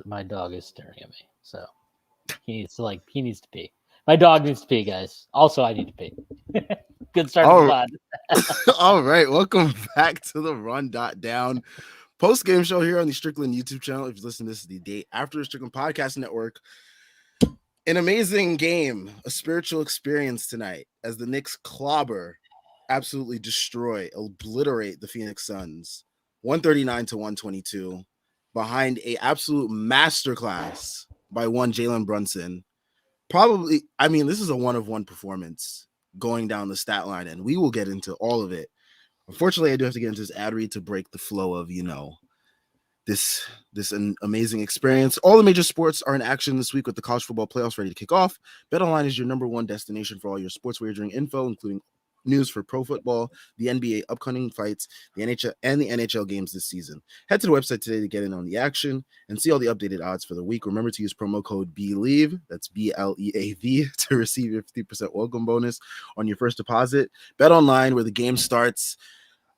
My dog is staring at me, so he needs to pee. My dog needs to pee, guys. Also, I need to pee. Good start to the All, pod. all right, welcome back to the Run.down post-game show here on the Strickland YouTube channel. If you listen, this is the day after the Strickland Podcast Network. An amazing game, a spiritual experience tonight as the Knicks clobber, absolutely destroy, obliterate the Phoenix Suns, 139 to 122, behind a absolute masterclass by one Jalen Brunson. Probably, I mean, this is a one-of-one performance going down the stat line, and we will get into all of it. Unfortunately, I do have to get into this ad read to break the flow of, this an amazing experience. All the major sports are in action this week with the college football playoffs ready to kick off. BetOnline is your number one destination for all your sports wagering info, including news for pro football, the NBA upcoming fights, the NHL and the NHL games this season. Head to the website today to get in on the action and see all the updated odds for the week. Remember to use promo code BLEAV, that's BLEAV, to receive your 50% welcome bonus on your first deposit. BetOnline, where the game starts.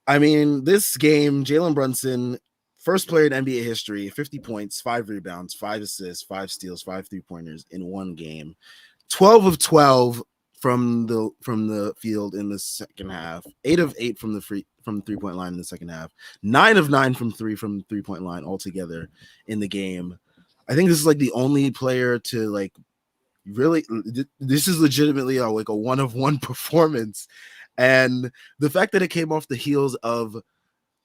I mean, this game, Jalen Brunson, first player in NBA history, 50 points, 5 rebounds, 5 assists, 5 steals, 5 3-pointers in one game. 12 of 12 from the field in the second half. 8 of 8 from the 3-point line in the second half. 9 of 9 from 3-point line altogether in the game. I think this is like the only player to like really, this is legitimately like a one-of-one performance. And the fact that it came off the heels of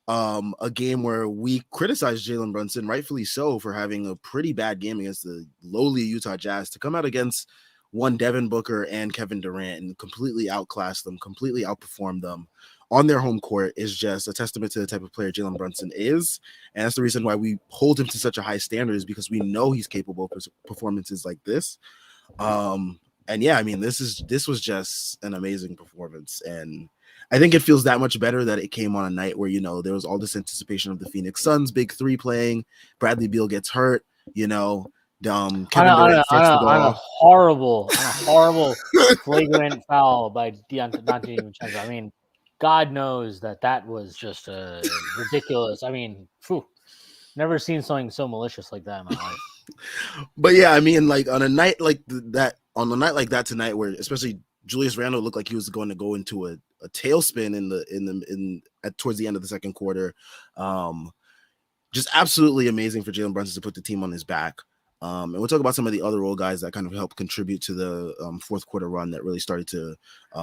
a game where we criticized Jalen Brunson, rightfully so, for having a pretty bad game against the lowly Utah Jazz, to come out against one Devin Booker and Kevin Durant and completely outclass them, completely outperform them on their home court is just a testament to the type of player Jalen Brunson is. And that's the reason why we hold him to such a high standard, is because we know he's capable of performances like this. And yeah, I mean, this was just an amazing performance, and I think it feels that much better that it came on a night where, there was all this anticipation of the Phoenix Suns big three playing. Bradley Beal gets hurt, Kevin Durant first of on a all. horrible flagrant foul by Dante DiVincenzo. I mean, God knows that was just ridiculous. I mean, never seen something so malicious like that in my life. But yeah, I mean, like on a night like that tonight, where especially Julius Randle looked like he was going to go into a tailspin towards the end of the second quarter. Just absolutely amazing for Jalen Brunson to put the team on his back. And we'll talk about some of the other role guys that kind of helped contribute to the fourth quarter run that really started to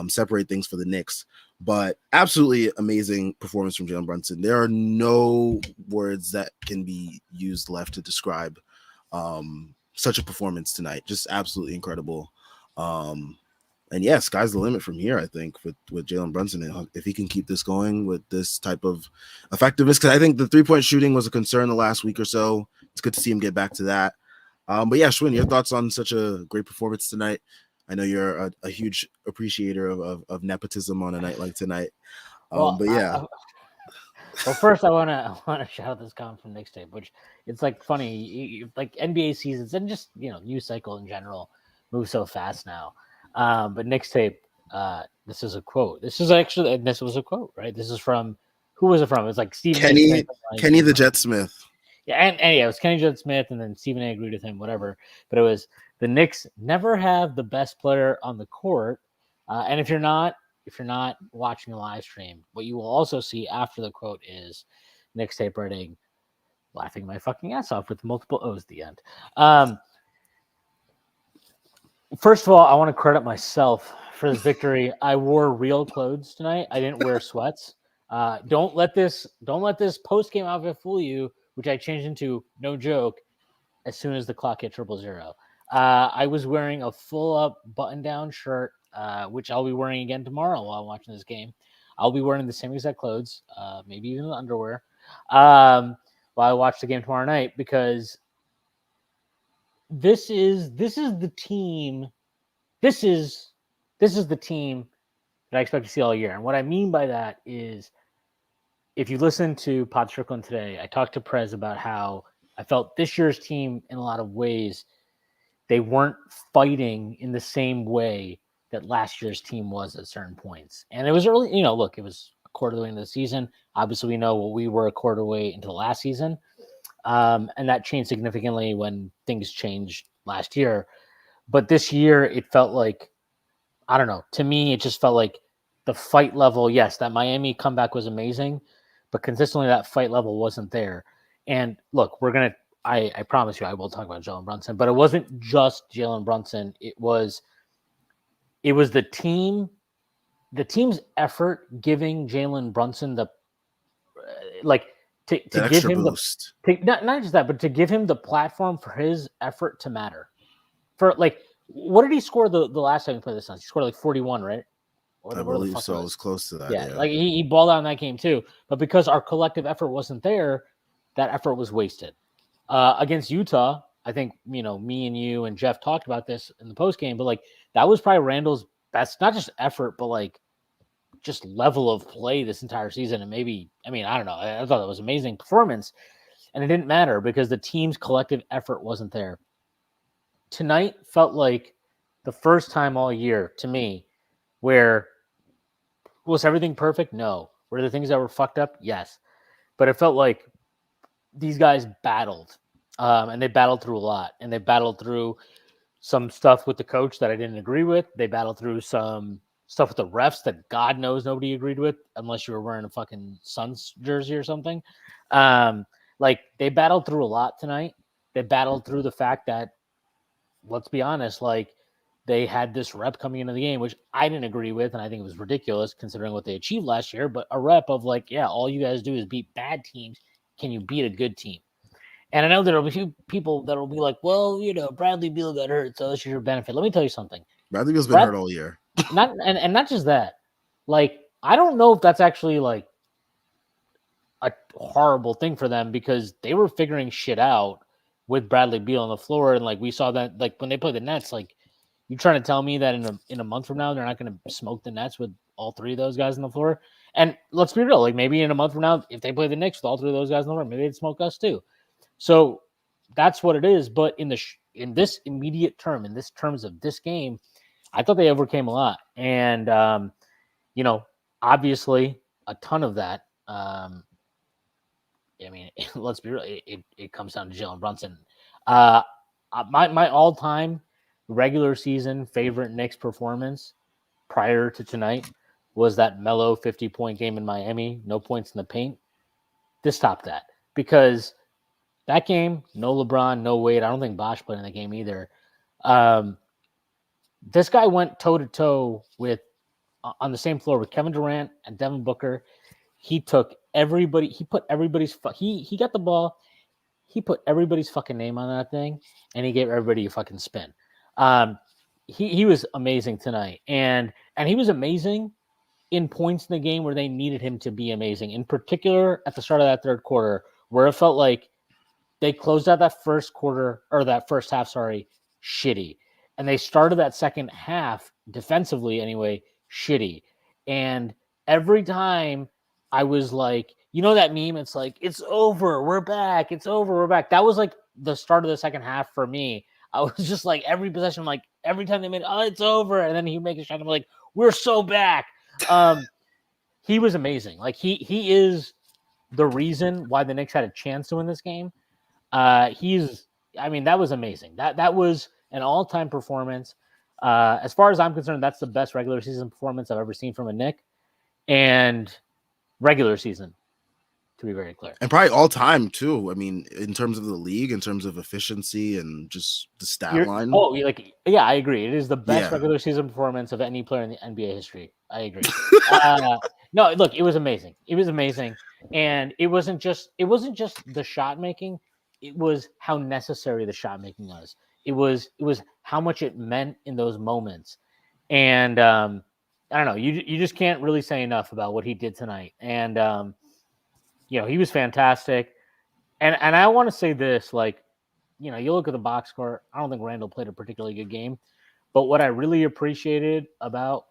separate things for the Knicks. But absolutely amazing performance from Jalen Brunson. There are no words that can be used left to describe such a performance tonight. Just absolutely incredible. And yeah, sky's the limit from here, I think, with Jalen Brunson. If he can keep this going with this type of effectiveness, because I think the 3-point shooting was a concern the last week or so. It's good to see him get back to that. But yeah, Schwinn, your thoughts on such a great performance tonight? I know you're a huge appreciator of nepotism on a night like tonight. Well, but yeah. Well, first I want to shout out this comment from Knicks tape, which it's like funny, like NBA seasons and just news cycle in general move so fast now. But Knicks tape, this is a quote. This was a quote, right? This is from, who was it from? It was like Stephen Kenny the Jet Smith. Yeah, and yeah, it was Kenny Jet Smith, and then Stephen A. agreed with him, whatever. But it was, the Knicks never have the best player on the court, and if you're not watching a live stream, what you will also see after the quote is Knicks tape writing, laughing my fucking ass off with multiple O's at the end. First of all, I want to credit myself for this victory. I wore real clothes tonight. I didn't wear sweats. Don't let this post-game outfit fool you, which I changed into, no joke, as soon as the clock hit 000. I was wearing a full-up button-down shirt, which I'll be wearing again tomorrow while I'm watching this game. I'll be wearing the same exact clothes, maybe even the underwear, while I watch the game tomorrow night, because this is the team. This is the team that I expect to see all year. And what I mean by that is, if you listen to Pod Strickland today, I talked to Prez about how I felt this year's team, in a lot of ways, they weren't fighting in the same way that last year's team was at certain points. And it was early, look, it was a quarter of the way into the season. Obviously, we know what we were a quarter way into the last season. And that changed significantly when things changed last year. But this year, it felt like, I don't know. To me, it just felt like the fight level. Yes, that Miami comeback was amazing, but consistently that fight level wasn't there. And look, I promise you, I will talk about Jalen Brunson, but it wasn't just Jalen Brunson. It was the team's effort giving Jalen Brunson the like to That give extra him boost. not just that, but to give him the platform for his effort to matter. For like, what did he score the last time he played the Suns? He scored like 41, right? I Whatever the believe fuck so. it It was. was close to that. Yeah, Yeah. like he balled out in that game too. But because our collective effort wasn't there, that effort was wasted. Against Utah, I think, me and you and Jeff talked about this in the post game, but like that was probably Randle's best, not just effort, but like just level of play this entire season. And maybe, I don't know. I thought it was amazing performance, and it didn't matter because the team's collective effort wasn't there. Tonight felt like the first time all year to me where was everything perfect? No. Were there things that were fucked up? Yes. But it felt like these guys battled, and they battled through a lot, and they battled through some stuff with the coach that I didn't agree with. They battled through some stuff with the refs that God knows nobody agreed with, unless you were wearing a fucking Suns jersey or something. Like they battled through a lot tonight. They battled through the fact that, let's be honest, like they had this rep coming into the game, which I didn't agree with, and I think it was ridiculous considering what they achieved last year. But a rep of like, yeah, all you guys do is beat bad teams. Can you beat a good team? And I know there will be people that will be like, well, Bradley Beal got hurt, so this is your benefit. Let me tell you something. Bradley Beal's been hurt all year. Not just that. Like, I don't know if that's actually like a horrible thing for them because they were figuring shit out with Bradley Beal on the floor, and like we saw that like when they played the Nets, like you trying to tell me that in a month from now they're not going to smoke the Nets with all three of those guys on the floor? And let's be real, like maybe in a month from now, if they play the Knicks with all three of those guys on the floor, maybe they'd smoke us too. So that's what it is. But in this immediate term, in this terms of this game, I thought they overcame a lot, and obviously a ton of that. Let's be real. It comes down to Jalen Brunson. My all time regular season favorite Knicks performance prior to tonight was that mellow 50-point game in Miami, no points in the paint. This topped that because that game, no LeBron, no Wade. I don't think Bosh played in the game either. This guy went toe to toe with on the same floor with Kevin Durant and Devin Booker. He took everybody. He put everybody's. He got the ball. He put everybody's fucking name on that thing, and he gave everybody a fucking spin. He was amazing tonight, and he was amazing in points in the game where they needed him to be amazing. In particular, at the start of that third quarter, where it felt like they closed out that first quarter or that first half, shitty, and they started that second half defensively anyway, shitty. And every time I was like, that meme, it's like, it's over, we're back, it's over, we're back. That was like the start of the second half for me. I was just like, every possession, like every time they made, oh, it's over, and then he make a shot, I'm like, we're so back. He was amazing. Like he is the reason why the Knicks had a chance to win this game. That was amazing. That was an all-time performance. As far as I'm concerned, that's the best regular season performance I've ever seen from a Knick. And regular season, to be very clear. And probably all time too. I mean, in terms of the league, in terms of efficiency and just the stat line. I agree. It is the best regular season performance of any player in the NBA history. I agree. No, look, it was amazing. It was amazing. And it wasn't just the shot making, it was how necessary the shot making was. It was how much it meant in those moments. And I don't know, you just can't really say enough about what he did tonight. And he was fantastic. And I want to say this, like, you look at the box score, I don't think Randle played a particularly good game. But what I really appreciated about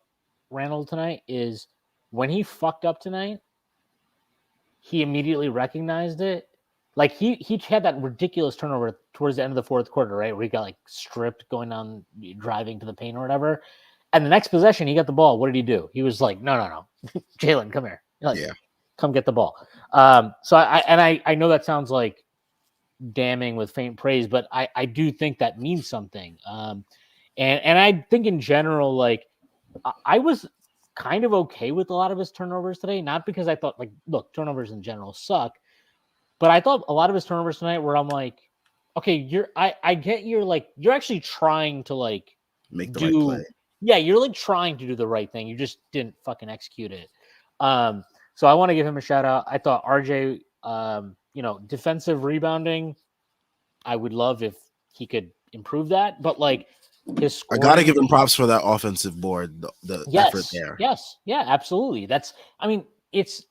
Randle tonight is when he fucked up tonight, he immediately recognized it. Like he had that ridiculous turnover towards the end of the fourth quarter, right? Where he got like stripped going down, driving to the paint or whatever. And the next possession, he got the ball. What did he do? He was like, no. Jalen, come here. Like, come get the ball. So I know that sounds like damning with faint praise, but I do think that means something. And I think in general, like I was kind of okay with a lot of his turnovers today, not because I thought like, look, turnovers in general suck, but I thought a lot of his turnovers tonight where I'm like, okay, I get you're actually trying to like Make the right play. do, yeah, you're like trying to do the right thing. You just didn't fucking execute it. So I want to give him a shout out. I thought RJ, defensive rebounding, I would love if he could improve that, but like his I gotta scoring, give him props for that offensive board, the effort there. yes, yeah, absolutely. I mean, the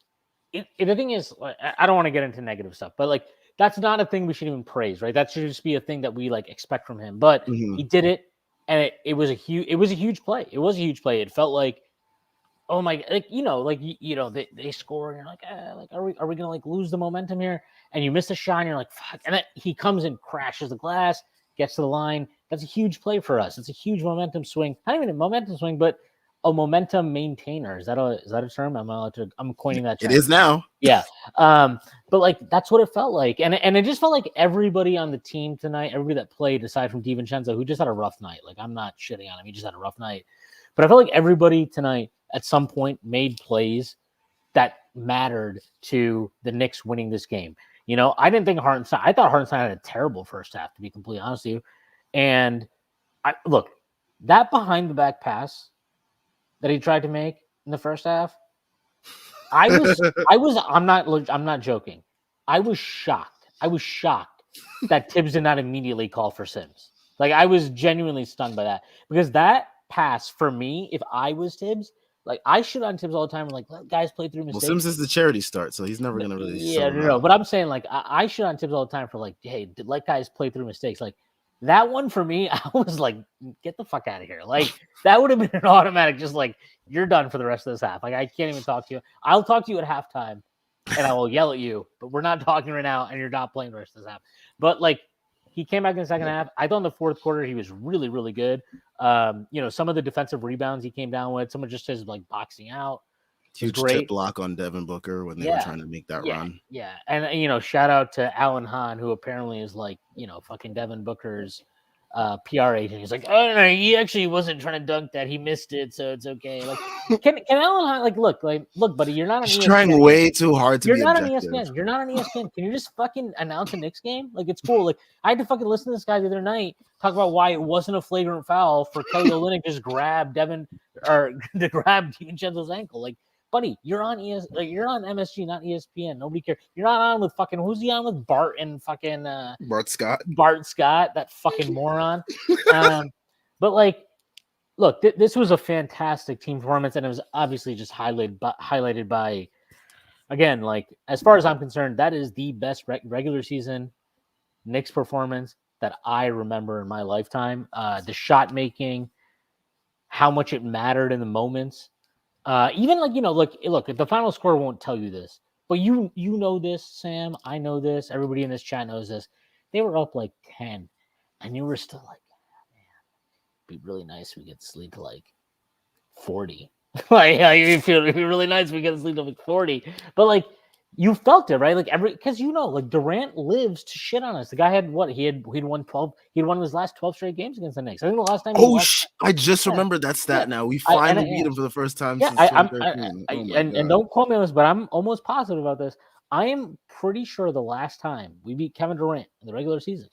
thing is, I don't want to get into negative stuff, but like that's not a thing we should even praise, right? That should just be a thing that we like expect from him. But Mhm. he did it, and it was a huge play. It was a huge play. It felt like, oh my, like they score, and you're like are we gonna like lose the momentum here? And you miss a shot, and you're like fuck, and then he comes and crashes the glass, gets to the line. That's a huge play for us. It's a huge momentum swing. Not even a momentum swing, but a momentum maintainer. Is that a term? I'm coining that term. It is now. Yeah. But like that's what it felt like. And it just felt like everybody on the team tonight, everybody that played aside from DiVincenzo, who just had a rough night. Like I'm not shitting on him. He just had a rough night. But I felt like everybody tonight at some point made plays that mattered to the Knicks winning this game. You know, I didn't think Hartenstein, I thought Hartenstein had a terrible first half, to be completely honest with you. And look, that behind the back pass that he tried to make in the first half, I'm not joking. I was shocked. That Tibbs did not immediately call for Sims. Like I was genuinely stunned by that because that pass for me, if I was Tibbs, like I shit on Tibbs all the time and like let guys play through mistakes. Well, Sims is the charity start, so he's never gonna really. No. But I'm saying like I shit on Tibbs all the time for like, hey, let guys play through mistakes. Like that one for me, I was like, get the fuck out of here. Like that would have been an automatic, just like you're done for the rest of this half. Like I can't even talk to you. I'll talk to you at halftime, and I will yell at you. But we're not talking right now, and you're not playing the rest of this half. But like he came back in the second half. I thought in the fourth quarter he was really, really good. Some of the defensive rebounds he came down with, some of just his like boxing out. Huge tip block on Devin Booker when they were trying to make that run. Yeah. And, shout out to Alan Hahn, who apparently is like, fucking Devin Booker's PR agent. He's like, oh, no, he actually wasn't trying to dunk that. He missed it, so it's okay. Like, can Alan Hahn, like, look, buddy, you're not on He's ESPN. trying way too hard to be You're not objective. on ESPN. You're not on ESPN. Can you just fucking announce a Knicks game? Like, it's cool. Like, I had to fucking listen to this guy the other night talk about why it wasn't a flagrant foul for Kelly Olynyk just grab DiVincenzo's ankle. Like, buddy, you're on you're on MSG, not ESPN. Nobody cares. You're not on with fucking who's he on with? Bart and fucking Bart Scott, that fucking moron. But like, look, this was a fantastic team performance, and it was obviously just highlighted by, again, like as far as I'm concerned, that is the best regular season Knicks performance that I remember in my lifetime. The shot making, how much it mattered in the moments. Even like, look, the final score won't tell you this, but you know this, Sam. I know this. Everybody in this chat knows this. They were up like 10, and you were still like, it'd be really nice if we get to sleep to like 40. Like, it'd be really nice if we get to sleep to like 40. But like, you felt it, right? Like because like Durant lives to shit on us. The guy had what? He'd won 12. He'd won his last 12 straight games against the Knicks. I think the last time. I just remembered that stat now. We finally beat him for the first time since 2013. And don't quote me on this, but I'm almost positive about this. I am pretty sure the last time we beat Kevin Durant in the regular season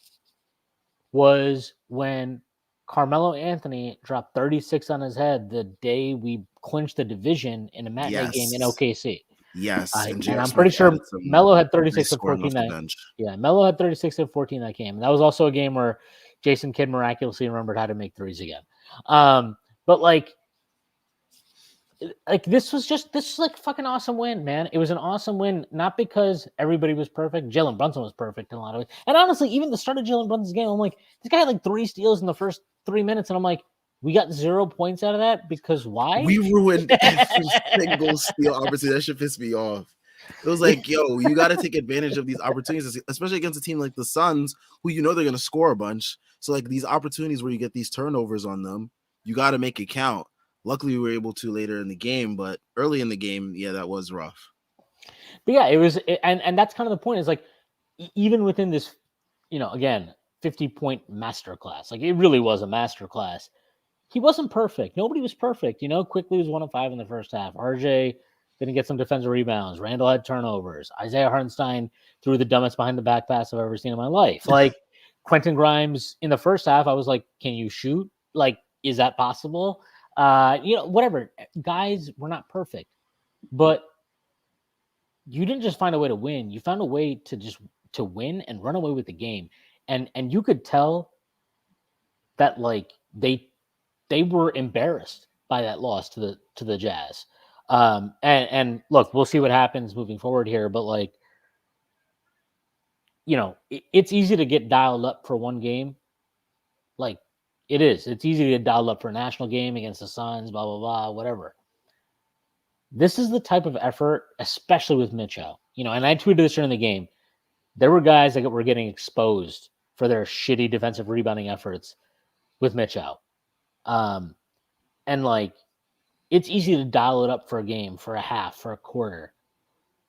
was when Carmelo Anthony dropped 36 on his head the day we clinched the division in a matinee game in OKC. Yes, and I'm pretty sure Melo had 36 and 14 that. Yeah, Melo had 36 and 14 that game. And that was also a game where Jason Kidd miraculously remembered how to make threes again. But like this was like a fucking awesome win, man. It was an awesome win, not because everybody was perfect. Jalen Brunson was perfect in a lot of ways. And honestly, even the start of Jalen Brunson's game, I'm like, this guy had like 3 steals in the first 3 minutes, and I'm like, we got 0 points out of that because why? We ruined every single steal opportunity. That shit pissed me off. It was like, yo, you got to take advantage of these opportunities, especially against a team like the Suns, who they're going to score a bunch. So like these opportunities where you get these turnovers on them, you got to make it count. Luckily, we were able to later in the game, but early in the game, yeah, that was rough. But yeah, it was, and that's kind of the point. Is like even within this again, 50-point masterclass. Like, it really was a masterclass. He wasn't perfect. Nobody was perfect. Quickly was 1 of 5 in the first half. RJ didn't get some defensive rebounds. Randle had turnovers. Isaiah Hartenstein threw the dumbest behind the back pass I've ever seen in my life. Like, Quentin Grimes in the first half, I was like, can you shoot? Like, is that possible? Whatever. Guys, we're not perfect. But you didn't just find a way to win. You found a way to win and run away with the game. And you could tell that, like, they were embarrassed by that loss to the Jazz. And look, we'll see what happens moving forward here, but like, it's easy to get dialed up for one game. Like, it is. It's easy to get dialed up for a national game against the Suns, blah, blah, blah, whatever. This is the type of effort, especially with Mitchell. And I tweeted this during the game. There were guys that were getting exposed for their shitty defensive rebounding efforts with Mitchell. And like, it's easy to dial it up for a game, for a half, for a quarter.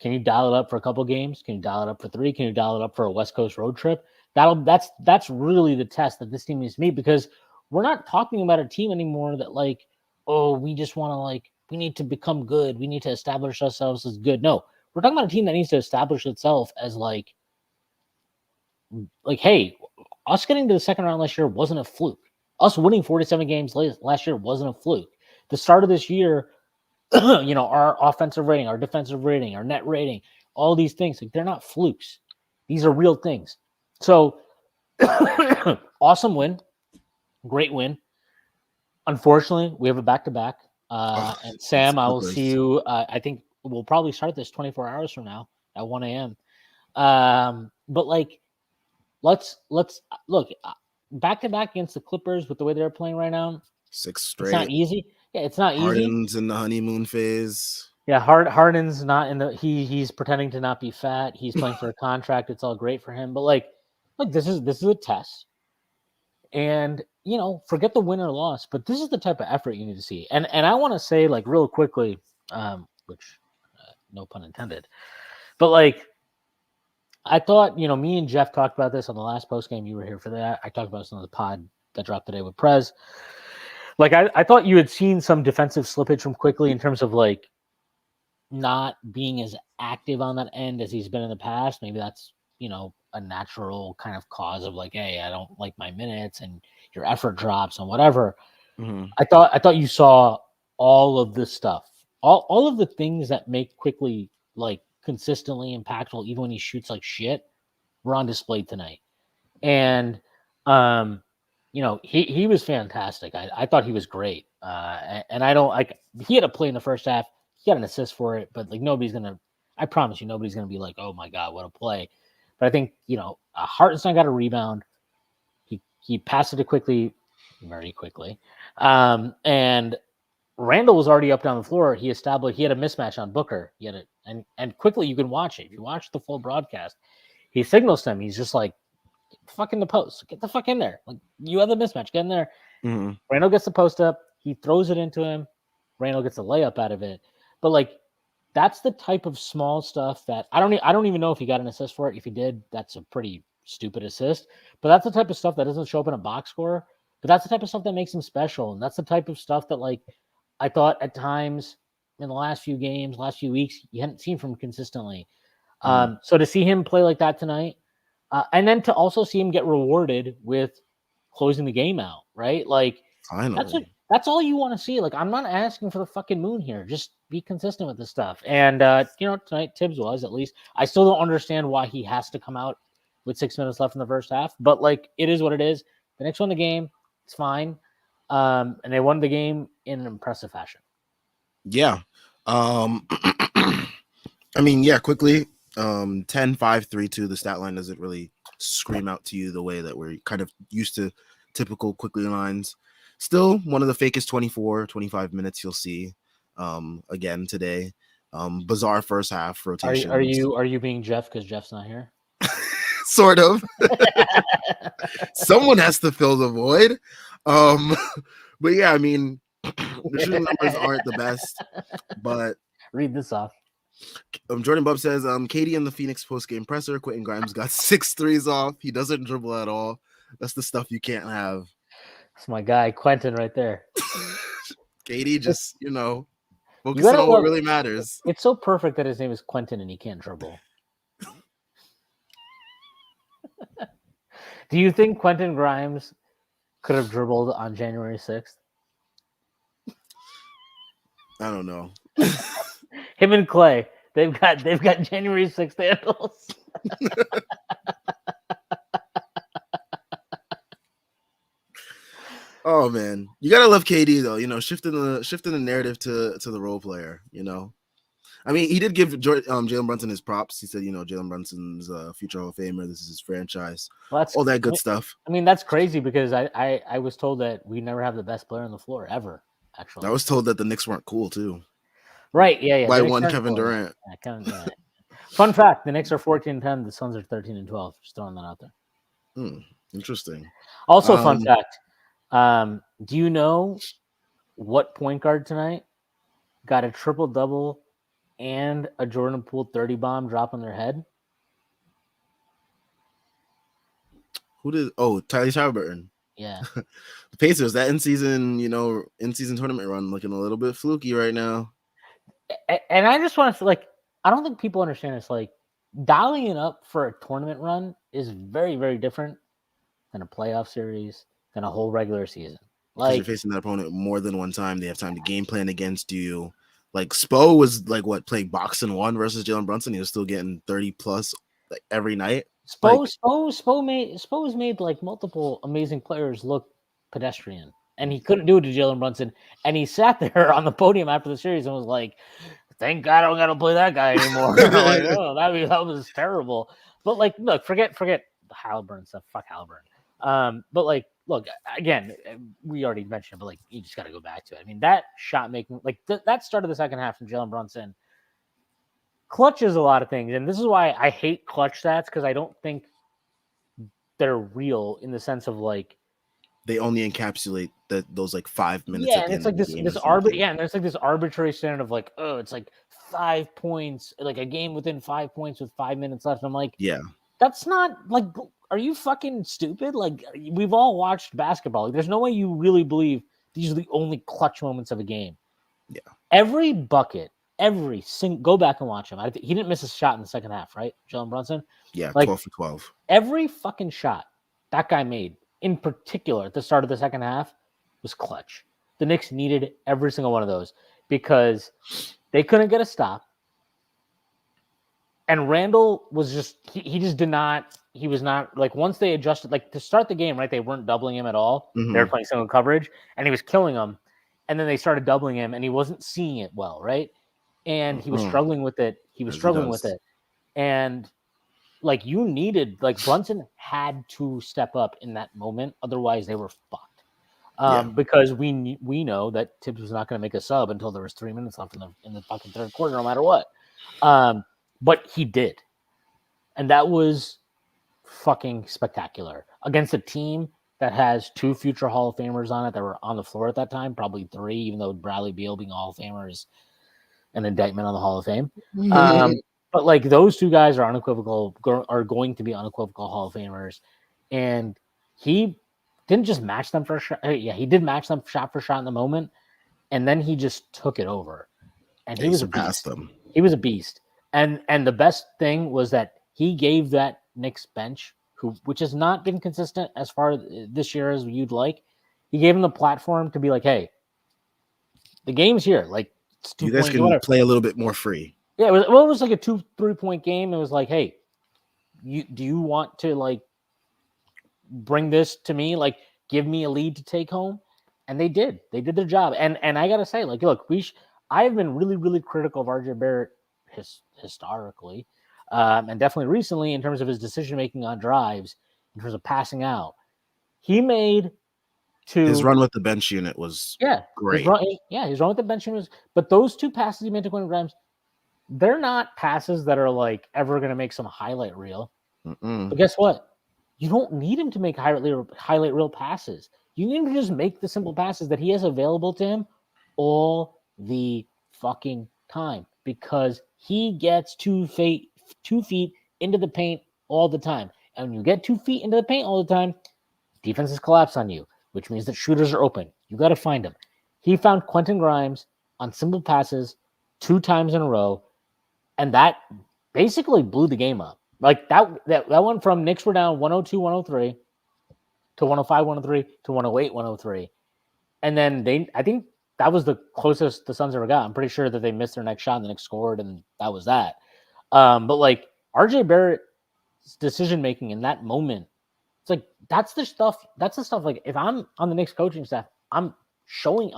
Can you dial it up for a couple games? Can you dial it up for 3? Can you dial it up for a West Coast road trip? That's really the test that this team needs to meet, because we're not talking about a team anymore that, like, oh, we just want to, like, we need to become good. We need to establish ourselves as good. No, we're talking about a team that needs to establish itself as like, hey, us getting to the second round last year wasn't a fluke. Us winning 47 games last year wasn't a fluke. The start of this year, our offensive rating, our defensive rating, our net rating, all these things, like, they're not flukes. These are real things. So awesome win. Great win. Unfortunately, we have a back-to-back. And Sam, I will see you. I think we'll probably start this 24 hours from now at 1 a.m. But like, let's look back-to-back against the Clippers with the way they're playing right now. 6 straight. It's not easy. Yeah, it's not easy. Harden's in the honeymoon phase. Yeah, Harden's not in the. He's pretending to not be fat. He's playing for a contract. It's all great for him. But like this is a test. And forget the win or loss, but this is the type of effort you need to see. And I want to say, like, real quickly, which no pun intended, but like, I thought, me and Jeff talked about this on the last post game. You were here for that. I talked about this on the pod that dropped today with Prez. Like, I thought you had seen some defensive slippage from Quickly in terms of, like, not being as active on that end as he's been in the past. Maybe that's, a natural kind of cause of, like, hey, I don't like my minutes and your effort drops and whatever. Mm-hmm. I thought you saw all of this stuff, all of the things that make Quickly, like, consistently impactful, even when he shoots like shit, were on display tonight. And, he was fantastic. I thought he was great. And I don't like, he had a play in the first half. He got an assist for it, but like, I promise you, nobody's going to be like, oh my God, what a play. But I think, Hartenstein got a rebound. He passed it to Quickly very quickly. And Randle was already up down the floor. He had a mismatch on Booker. And Quickly, you can watch it. If you watch the full broadcast, he signals to him. He's just like, fuck in the post. Get the fuck in there. Like, you have the mismatch. Get in there. Mm-hmm. Randle gets the post up. He throws it into him. Randle gets a layup out of it. But like, that's the type of small stuff that I don't even know if he got an assist for it. If he did, that's a pretty stupid assist. But that's the type of stuff that doesn't show up in a box score. But that's the type of stuff that makes him special. And that's the type of stuff that, like, I thought at times in the last few games, last few weeks, you hadn't seen from him consistently. So to see him play like that tonight, and then to also see him get rewarded with closing the game out, right? Like, finally, that's all you want to see. Like, I'm not asking for the fucking moon here. Just be consistent with this stuff. And, tonight Tibbs was, at least. I still don't understand why he has to come out with 6 minutes left in the first half. But, like, it is what it is. The Knicks won the game. It's fine. And they won the game in an impressive fashion. Yeah. I mean, yeah, Quickly. 10-5-3-2. The stat line doesn't really scream out to you the way that we're kind of used to typical Quickly lines. Still one of the fakest 25 minutes you'll see again today. Bizarre first half rotation. Are you being Jeff because Jeff's not here? Sort of. Someone has to fill the void. But yeah, I mean, the shooting numbers aren't the best, but read this off. Jordan Bub says, Katie in the Phoenix post-game presser, Quentin Grimes got 6 threes off. He doesn't dribble at all. That's the stuff you can't have. That's my guy, Quentin, right there. Katie just, You focusing gotta on what love. really matters. It's so perfect that his name is Quentin and he can't dribble. Do you think Quentin Grimes could have dribbled on January 6th? I don't know. Him and Clay, they've got January 6th handles. Oh man, you gotta love KD though. Shifting the narrative to the role player. I mean, he did give Jalen Brunson his props. He said, Jalen Brunson's future Hall of Famer. This is his franchise. Well, all that good stuff. I mean, that's crazy because I was told that we never have the best player on the floor ever. Actually, I was told that the Knicks weren't cool too. Right? Yeah. By one Kevin Durant. Yeah, Kevin Durant. Fun fact: the Knicks are 14-10. The Suns are 13-12. Just throwing that out there. Interesting. Also, fun fact: do you know what point guard tonight got a triple double and a Jordan Poole 30 bomb drop on their head? Who did? Oh, Tyrese Halliburton. Yeah. The Pacers, that in-season tournament run looking a little bit fluky right now. And I just want to I don't think people understand this. Dialing it up for a tournament run is very, very different than a playoff series, than a whole regular season. Because you're facing that opponent more than one time. They have time to game plan against you. Spo was playing boxing one versus Jalen Brunson. He was still getting 30 plus every night. Spo's made multiple amazing players look pedestrian, and he couldn't do it to Jalen Brunson. And he sat there on the podium after the series and was like, "Thank God I don't got to play that guy anymore." Oh, that was terrible. But look, forget the Halliburton stuff. Fuck Halliburton. But look, again, we already mentioned it, but you just got to go back to it. I mean, that shot making, that started the second half from Jalen Brunson. Clutches a lot of things, and this is why I hate clutch stats, because I don't think they're real in the sense of they only encapsulate those 5 minutes. Yeah, and it's there's this arbitrary standard of oh, it's 5 points, a game within 5 points with 5 minutes left. And I'm yeah, that's not are you fucking stupid? We've all watched basketball. There's no way you really believe these are the only clutch moments of a game. Yeah, every bucket. Go back and watch him. He didn't miss a shot in the second half, right? Jalen Brunson? Yeah, 12 for 12. Every fucking shot that guy made, in particular at the start of the second half, was clutch. The Knicks needed every single one of those because they couldn't get a stop. And Randle was he was not once they adjusted, to start the game, right? They weren't doubling him at all. Mm-hmm. They were playing single coverage and he was killing them. And then they started doubling him and he wasn't seeing it well, right? And he was struggling with it. And you needed, Brunson had to step up in that moment. Otherwise they were fucked. Because we know that Tibbs was not going to make a sub until there was 3 minutes left in the fucking third quarter, no matter what. But he did. And that was fucking spectacular against a team that has 2 future Hall of Famers on it that were on the floor at that time, probably 3, even though Bradley Beal being a Hall of Famer is an indictment on the Hall of Fame. But those 2 guys are going to be unequivocal Hall of Famers. And he didn't just match them for a shot. Yeah, he did match them shot for shot in the moment. And then he just took it over. And he was a beast. He was a beast. And the best thing was that he gave that Knicks bench, which has not been consistent as far this year as you'd like, he gave him the platform to be hey, the game's here. It's 2 you guys can play a little bit more free. Yeah, it was a 2-3 point game. It was hey, do you want to bring this to me? Give me a lead to take home? And they did. They did their job. And I gotta say, look, I have been really, really critical of RJ Barrett historically, and definitely recently in terms of his decision making on drives, in terms of passing out. He made his run with the bench unit was great. His run with the bench unit was, but those 2 passes he made to Quentin Grimes, they're not passes that are ever going to make some highlight reel. But guess what? You don't need him to make highlight reel passes. You need him to just make the simple passes that he has available to him all the fucking time. because he gets 2 feet into the paint all the time. And when you get 2 feet into the paint all the time, defenses collapse on you, which means that shooters are open. You got to find them. He found Quentin Grimes on simple passes 2 times in a row, and that basically blew the game up. Like that went from Knicks were down 102, 103 to 105, 103 to 108, 103. And then I think that was the closest the Suns ever got. I'm pretty sure that they missed their next shot and the Knicks scored, and that was that. But like RJ Barrett's decision making in that moment, it's like that's the stuff. Like if I'm on the Knicks coaching staff, I'm going to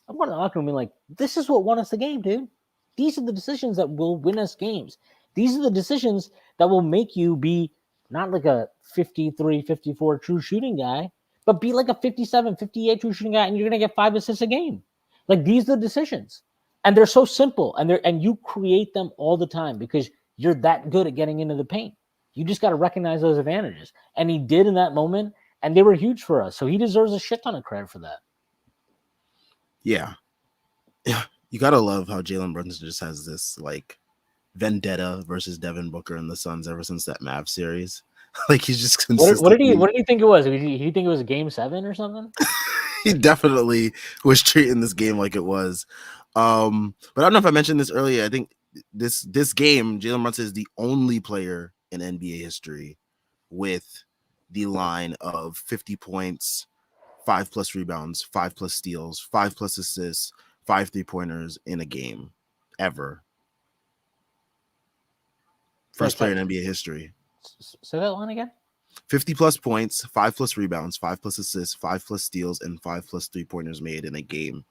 the locker room being like, this is what won us the game, dude. These are the decisions that will win us games. These are the decisions that will make you be not like a 53, 54 true shooting guy, but be like a 57, 58 true shooting guy, and you're going to get 5 assists a game. Like these are the decisions. And they're so simple, and you create them all the time because you're that good at getting into the paint. You just got to recognize those advantages. And he did in that moment, and they were huge for us. So he deserves a shit ton of credit for that. Yeah. You got to love how Jalen Brunson just has this like vendetta versus Devin Booker and the Suns ever since that Mavs series. Like he's just consistently... What did he think it was? Did he think it was a game 7 or something? He definitely was treating this game like it was. But I don't know if I mentioned this earlier. I think this game, Jalen Brunson is the only player in NBA history with the line of 50 points, 5+ rebounds, 5+ steals, 5+ assists, 5 3-pointers in a game ever. First player in NBA history. Say that line again. 50+ points, 5+ rebounds, 5+ assists, 5+ steals, and 5+ 3-pointers made in a game.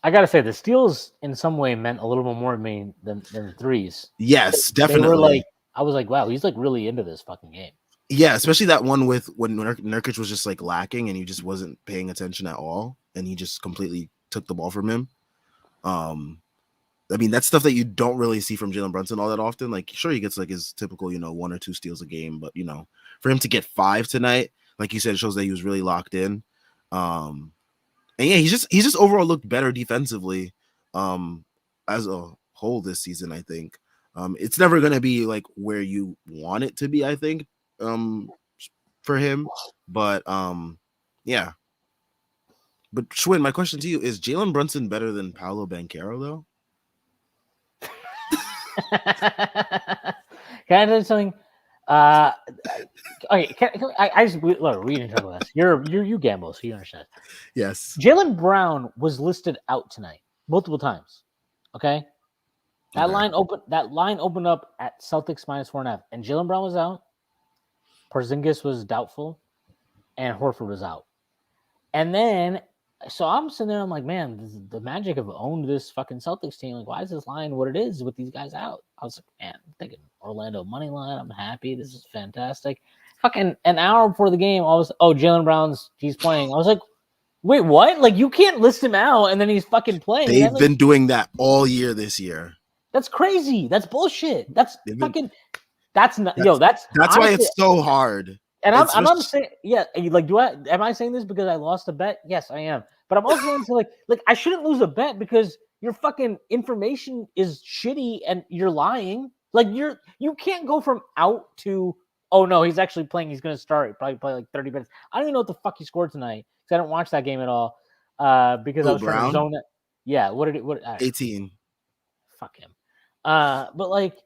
I gotta say, the steals in some way meant a little bit more to me than the threes. Yes, definitely. They were like, I was like, wow, he's like really into this fucking game. Yeah, especially that one with when Nurkic was just like lacking and he just wasn't paying attention at all, and he just completely took the ball from him. I mean, that's stuff that you don't really see from Jalen Brunson all that often. Like, sure, he gets like his typical, 1 or 2 steals a game, but for him to get 5 tonight, like you said, it shows that he was really locked in. And yeah, he's just overall looked better defensively, as a whole this season. I think it's never gonna be like where you want it to be. I think for him, but yeah. But Schwinn, my question to you is: Jalen Brunson better than Paolo Banchero though? Can I tell you something? Okay, I just look. We didn't talk about this. You gamble, so you understand. Yes. Jaylen Brown was listed out tonight multiple times. Okay, that line opened up at Celtics -4.5, and Jaylen Brown was out. Porzingis was doubtful, and Horford was out. And then, so I'm sitting there, I'm like, man, the Magic have owned this fucking Celtics team. Like, why is this line what it is with these guys out? I was like, man, I'm thinking Orlando money line. I'm happy. This is fantastic. Fucking an hour before the game, Jaylen Brown's he's playing. I was like, wait, what? Like, you can't list him out and then he's fucking playing. They've been doing that all year this year. That's crazy. That's bullshit. That's fucking. That's not. That's honestly, why it's so hard. And I'm saying, yeah. Like, am I saying this because I lost a bet? Yes, I am. But I'm also going to like I shouldn't lose a bet because your fucking information is shitty and you're lying. Like you can't go from out to, oh no, he's actually playing. He's going to start. He probably play like 30 minutes. I don't even know what the fuck he scored tonight because I didn't watch that game at all. Because I was trying to zone it. Yeah. What did it? 18. Fuck him. But like,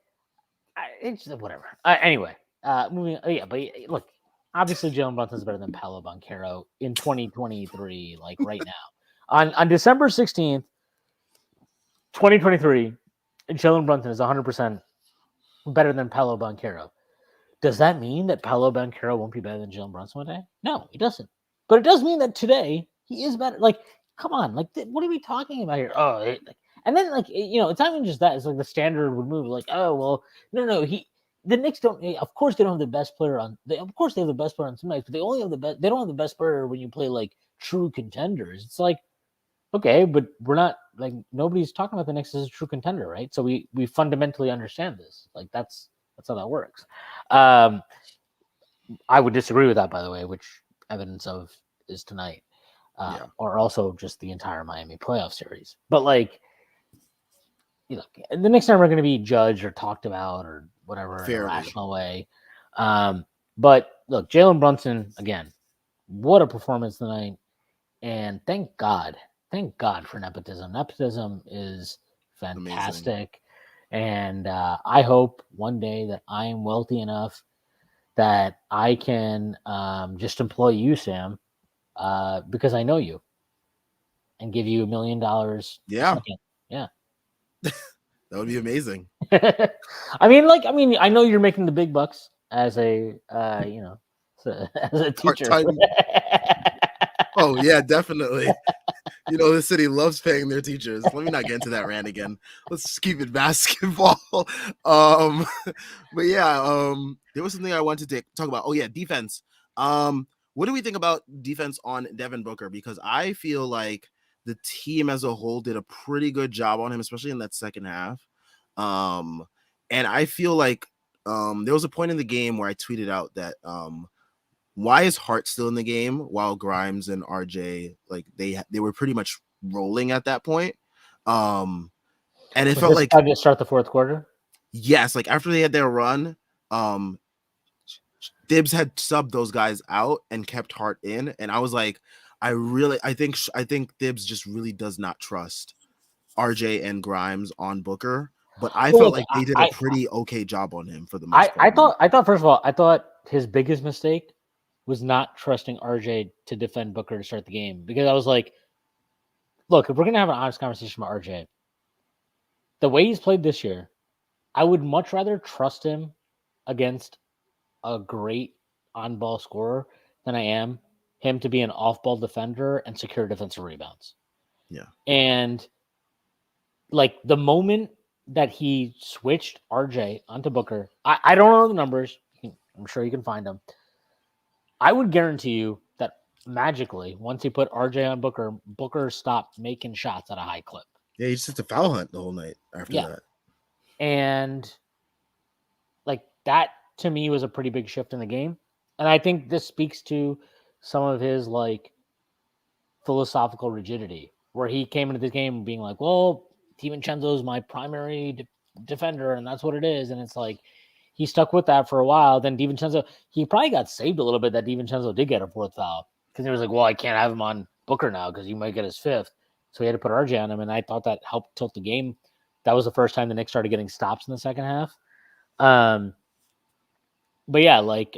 it's whatever. Anyway, moving. Yeah, but look. Obviously, Jalen Brunson is better than Paolo Banchero in 2023, like right now. On December 16th, 2023, Jalen Brunson is 100% better than Paolo Banchero. Does that mean that Paolo Banchero won't be better than Jalen Brunson one day? No, it doesn't. But it does mean that today he is better. Like, come on, like, what are we talking about here? And then like, it's not even just that. It's like the standard would move. Like, oh well, no, the Knicks don't. Of course, they don't have the best player on. Of course, they have the best player on some nights, but they only have the best. They don't have the best player when you play like true contenders. It's like, okay, but we're not like nobody's talking about the Knicks as a true contender, right? So we fundamentally understand this. Like that's how that works. I would disagree with that, by the way, which evidence of is tonight, or also just the entire Miami playoff series. But like, look, the Knicks are never going to be judged or talked about or whatever in a Fairly. rational way. But look, Jalen Brunson again, what a performance tonight! And thank God for nepotism. Nepotism is fantastic, and I hope one day that I am wealthy enough that I can just employ you, Sam, because I know you, and give you $1 million a Yeah, second. Yeah. that would be amazing. I mean, I know you're making the big bucks as a, as a teacher. Part-time. Oh yeah, definitely. You know, the city loves paying their teachers. Let me not get into that rant again. Let's just keep it basketball. Um, but yeah, there was something I wanted to talk about. Oh yeah, defense. What do we think about defense on Devin Booker? Because I feel like the team as a whole did a pretty good job on him, especially in that second half. And I feel like there was a point in the game where I tweeted out that why is Hart still in the game while Grimes and RJ like they were pretty much rolling at that point? And it Was felt this like time to start the fourth quarter? yes, like after they had their run, Dibs had subbed those guys out and kept Hart in, and I was like, I think Dibs just really does not trust RJ and Grimes on Booker, but I Well, felt look, like they did a pretty okay job on him for the most part. I thought first of all, I thought his biggest mistake was not trusting RJ to defend Booker to start the game because I was like, look, if we're gonna have an honest conversation about RJ, the way he's played this year, I would much rather trust him against a great on-ball scorer than I am him to be an off-ball defender and secure defensive rebounds. Yeah. And like the moment that he switched RJ onto Booker, I don't know the numbers. I'm sure you can find them. I would guarantee you that magically, once he put RJ on Booker, Booker stopped making shots at a high clip. Yeah, he just hit the foul hunt the whole night after that. And like that to me was a pretty big shift in the game. And I think this speaks to some of his like philosophical rigidity, where he came into the game being like, well, DiVincenzo is my primary defender, and that's what it is. And it's like he stuck with that for a while. Then DiVincenzo, he probably got saved a little bit that DiVincenzo did get a fourth foul because he was like, well, I can't have him on Booker now because he might get his fifth. So he had to put RJ on him, and I thought that helped tilt the game. That was the first time the Knicks started getting stops in the second half. But yeah, like,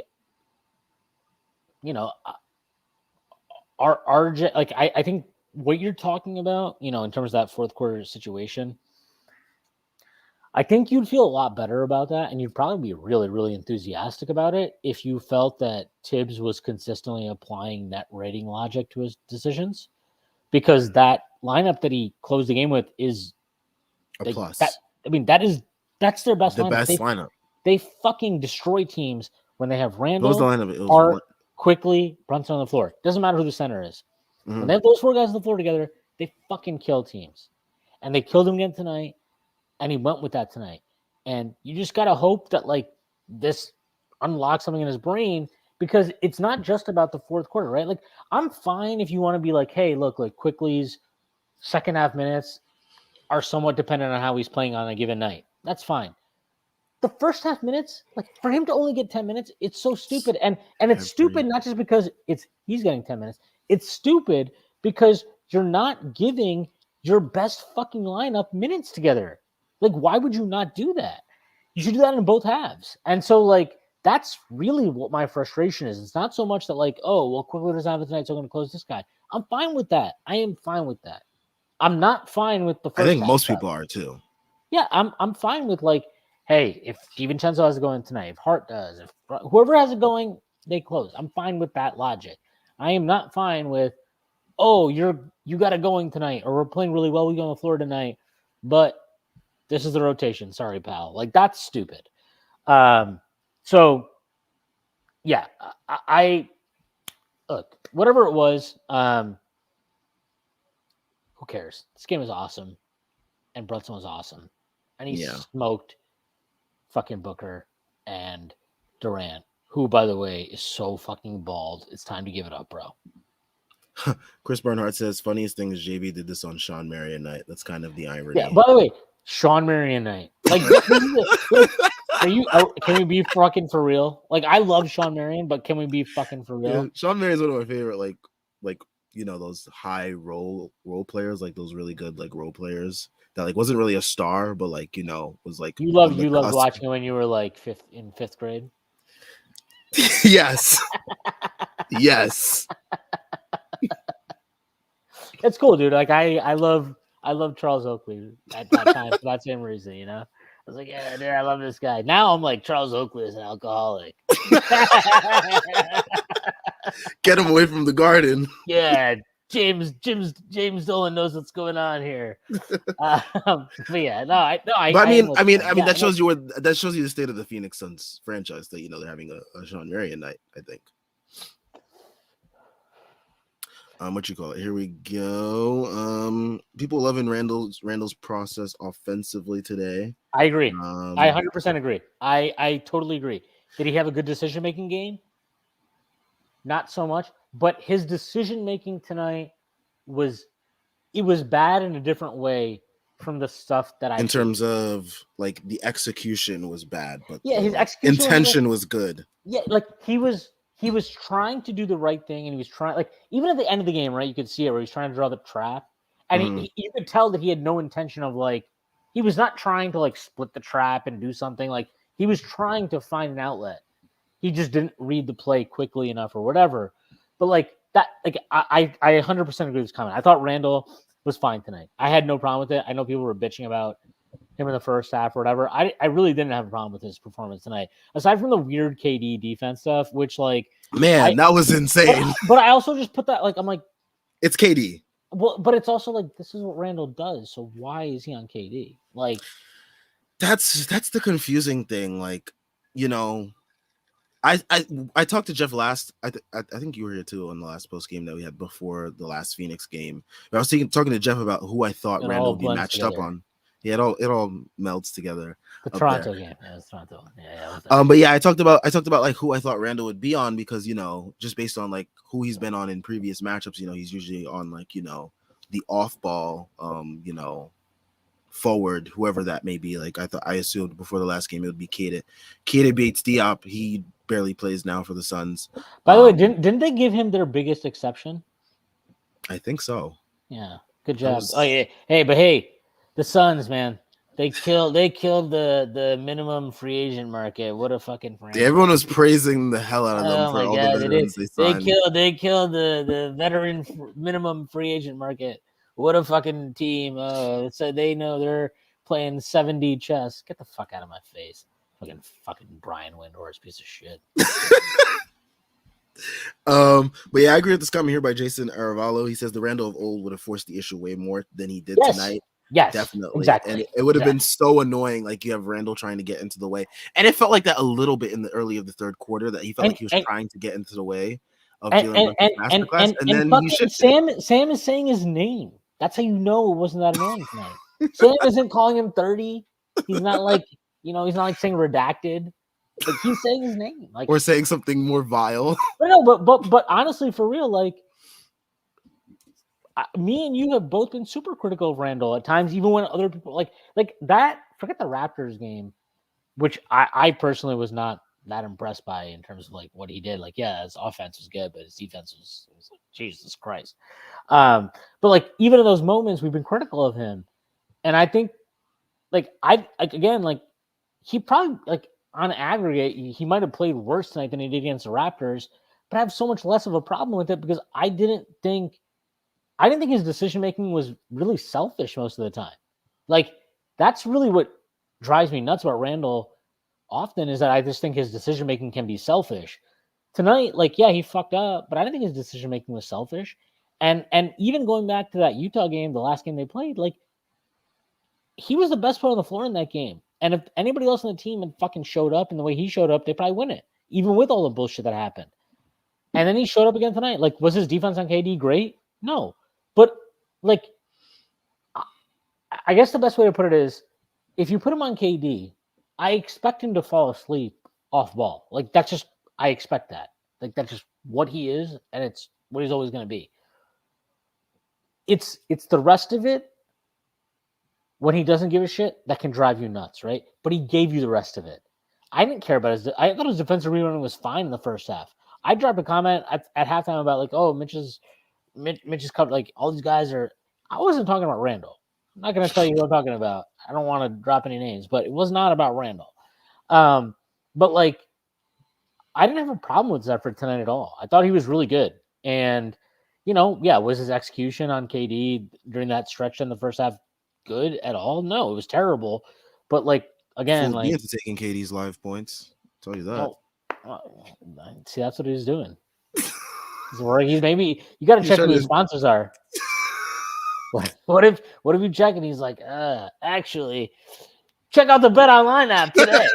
you know, RJ, like I think what you're talking about, you know, in terms of that fourth quarter situation, I think you'd feel a lot better about that, and you'd probably be really, really enthusiastic about it if you felt that Tibbs was consistently applying net rating logic to his decisions, because that lineup that he closed the game with is A like, plus. That's their best The lineup. best lineup. They fucking destroy teams when they have Randle, What was the lineup? It was Hart, Quickly, Brunson on the floor. Doesn't matter who the center is. Mm-hmm. When they have those four guys on the floor together, they fucking kill teams. And they killed him again tonight, and he went with that tonight. And you just got to hope that, like, this unlocks something in his brain, because it's not just about the fourth quarter, right? Like, I'm fine if you want to be like, hey, look, like, Quickly's second half minutes are somewhat dependent on how he's playing on a given night. That's fine. The first half minutes, like, for him to only get 10 minutes, it's so stupid. And it's stupid not just because he's getting 10 minutes. It's stupid because you're not giving your best fucking lineup minutes together. Like, why would you not do that? You should do that in both halves. And so, like, that's really what my frustration is. It's not so much that, like, oh, well, Quickly doesn't have it tonight, so I'm going to close this guy. I'm fine with that. I am fine with that. I'm not fine with the first. I think most people are too. Yeah, I'm fine with, like, hey, if DiVincenzo has it going tonight, if Hart does, if whoever has it going, they close. I'm fine with that logic. I am not fine with, oh, you got it going tonight, or we're playing really well, we go on the floor tonight, but this is the rotation. Sorry, pal. Like, that's stupid. So yeah, I look, whatever it was, who cares? This game is awesome, and Brunson was awesome, and he smoked fucking Booker and Durant, who, by the way, is so fucking bald. It's time to give it up, bro. Chris Bernhardt says, funniest thing is JB did this on Sean Marion night. That's kind of the irony. Yeah, by the way, Sean Marion night. Like, can we be fucking for real? Like, I love Sean Marion, but can we be fucking for real? Yeah, Sean Marion is one of my favorite, like those high role players, like those really good like role players that like wasn't really a star, but like was like You on loved the cusp. watching it when you were like in fifth grade. Yes. Yes. It's cool, dude. Like I love Charles Oakley at that time for that same reason, you know. I was like, yeah, dude, I love this guy. Now I'm like, Charles Oakley is an alcoholic. Get him away from the Garden. Yeah, James Dolan knows what's going on here. But yeah, I mean, that shows you the state of the Phoenix Suns franchise, that they're having a Sean Marion night, I think. What you call it? Here we go. People loving Randle's process offensively today. I agree. I 100% agree. I totally agree. Did he have a good decision-making game? Not so much, but his decision-making tonight was bad in a different way from the stuff that I in terms of like the execution was bad, but yeah, his execution intention was good. Yeah, like he was trying to do the right thing, and he was trying, like, even at the end of the game, right? You could see it where he's trying to draw the trap, and you could tell that he had no intention of, like, he was not trying to like split the trap and do something. Like, he was trying to find an outlet. He just didn't read the play quickly enough or whatever. But like that, like I 100% agree with this comment. I thought Randle was fine tonight. I had no problem with it. I know people were bitching about him in the first half or whatever. I really didn't have a problem with his performance tonight. Aside from the weird KD defense stuff, which, like, man, that was insane. But I also just put that, like, I'm like, it's KD. Well, but it's also like, this is what Randle does. So why is he on KD? Like, that's the confusing thing. Like, I talked to Jeff last. I think you were here too on the last post game that we had before the last Phoenix game. But I was talking to Jeff about who I thought Randle would be matched up on. Yeah, it all melds together. The Toronto game, yeah, it's Toronto. Yeah. But yeah, I talked about like who I thought Randle would be on, because just based on like who he's been on in previous matchups, he's usually on like the off ball, forward, whoever that may be. Like I assumed before the last game it would be Keita. Keita beats Diop. He barely plays now for the Suns. By the way, didn't they give him their biggest exception? I think so. Yeah, good job. Oh yeah, hey, the Suns, man, they killed the minimum free agent market. What a fucking franchise. Everyone was praising the hell out of them for all the veterans they signed. They killed the veteran minimum free agent market. What a fucking team. So they know they're playing 7D chess. Get the fuck out of my face. Fucking Brian Windhorst, piece of shit. But yeah, I agree with this comment here by Jason Aravallo. He says the Randle of old would have forced the issue way more than he did tonight. Yes, definitely. Exactly. And it would have been so annoying. Like, you have Randle trying to get into the way. And it felt like that a little bit in the early of the third quarter, that he felt like he was trying to get into the way of dealing with masterclass. And then he shifted. Sam is saying his name. That's how you know it wasn't that annoying tonight. Sam isn't calling him 30. He's not like, he's not like saying redacted. Like, he's saying his name. Like, or saying something more vile. But honestly, for real, like, me and you have both been super critical of Randle at times, even when other people like that. Forget the Raptors game, which I personally was not that impressed by in terms of like what he did. Like, yeah, his offense was good, but his defense was like, Jesus Christ. But like, even in those moments, we've been critical of him, and I think he probably, like, on aggregate, he might have played worse tonight than he did against the Raptors, but I have so much less of a problem with it because I didn't think his decision-making was really selfish most of the time. Like, that's really what drives me nuts about Randle often, is that I just think his decision-making can be selfish. Tonight, like, yeah, he fucked up, but I didn't think his decision-making was selfish. And even going back to that Utah game, the last game they played, like, he was the best player on the floor in that game. And if anybody else on the team had fucking showed up in the way he showed up, they probably win it, even with all the bullshit that happened. And then he showed up again tonight. Like, was his defense on KD great? No. But, like, I guess the best way to put it is, if you put him on KD, I expect him to fall asleep off ball. Like, that's just, I expect that. Like, that's just what he is, and it's what he's always going to be. It's the rest of it when he doesn't give a shit, that can drive you nuts, right? But he gave you the rest of it. I didn't care about his. I thought his defensive rebounding was fine in the first half. I dropped a comment at halftime about like, oh, Mitch is covered. Like all these guys are. I wasn't talking about Randle. I'm not going to tell you who I'm talking about. I don't want to drop any names, but it was not about Randle. But like, I didn't have a problem with his effort tonight at all. I thought he was really good, and was his execution on KD during that stretch in the first half good at all? No, it was terrible. But like again, Fooled me like into taking KD's live points. I'll tell you that. see, that's what he was doing. He's maybe you got to check who his sponsors are. What if you check and he's like, actually, check out the Bet Online app today.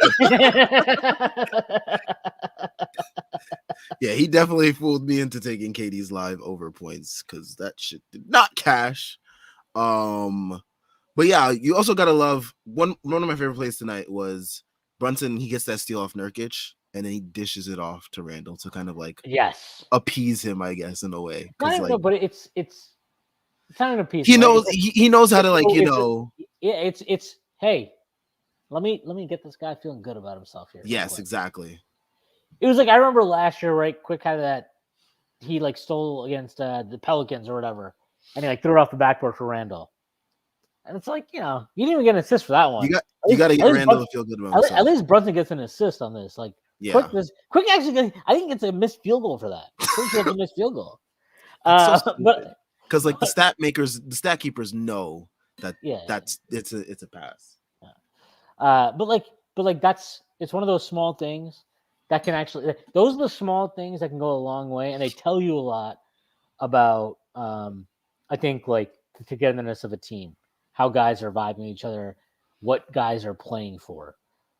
Yeah, he definitely fooled me into taking KD's live over points because that shit did not cash. But yeah, you also gotta love one of my favorite plays tonight was Brunson. He gets that steal off Nurkic and then he dishes it off to Randle to kind of like appease him, I guess, in a way. But it's not an appease. He knows he knows how to like it's hey, let me get this guy feeling good about himself here. Yes, exactly. It was like I remember last year, right? Quick kind of that he like stole against the Pelicans or whatever, and he like threw it off the backboard for Randle. And it's like, you didn't even get an assist for that one. You got to get Randle to feel good about himself. At least Brunson gets an assist on this. Like, Quick actually, I think it's a missed field goal for that. Quick gets a missed field goal. But because like the stat keepers know that it's a pass. Yeah. But it's one of those small things that can actually. Those are the small things that can go a long way, and they tell you a lot about. I think like the togetherness of a team. How guys are vibing each other, what guys are playing for,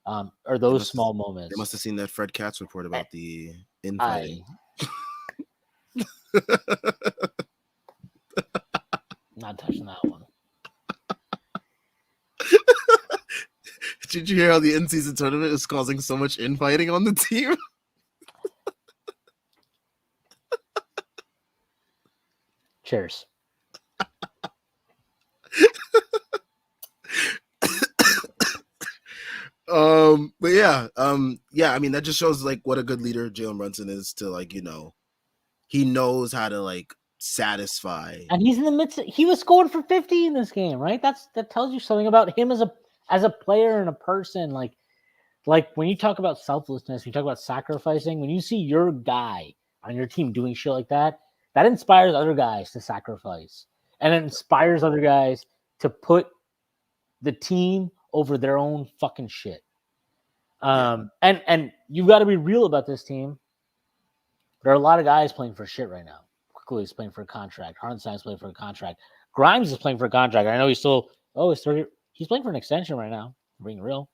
or those small moments. They must have seen that Fred Katz report about the infighting. Not touching that one. Did you hear how the in-season tournament is causing so much infighting on the team? Cheers. But yeah, I mean that just shows like what a good leader Jalen Brunson is to like, he knows how to like satisfy. And he's in the midst he was scoring for 50 in this game, right? That tells you something about him as a player and a person. Like when you talk about selflessness, when you talk about sacrificing, when you see your guy on your team doing shit like that inspires other guys to sacrifice. And it inspires other guys to put the team over their own fucking shit. And you got to be real about this team. There are a lot of guys playing for shit right now. Quickly is playing for a contract. Hardenstein's playing for a contract. Grimes is playing for a contract. I know he's still he's 30. He's playing for an extension right now. Being real.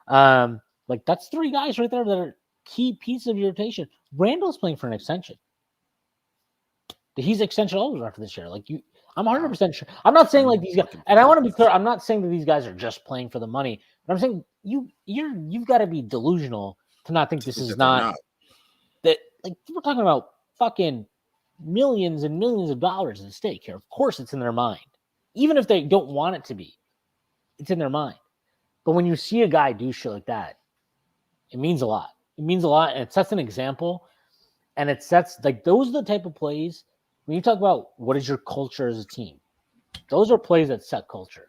Like that's 3 guys right there that are key pieces of your rotation. Randle's playing for an extension. He's extension eligible after this year. Like I'm 100% sure. I'm not saying like these guys, and I want to be clear. I'm not saying that these guys are just playing for the money. But I'm saying you've got to be delusional to not think this is not that. Like we're talking about fucking millions and millions of dollars at stake here. Of course, it's in their mind, even if they don't want it to be. It's in their mind. But when you see a guy do shit like that, it means a lot. It means a lot, and it sets an example. And it sets like those are the type of plays. When you talk about what is your culture as a team, those are plays that set culture.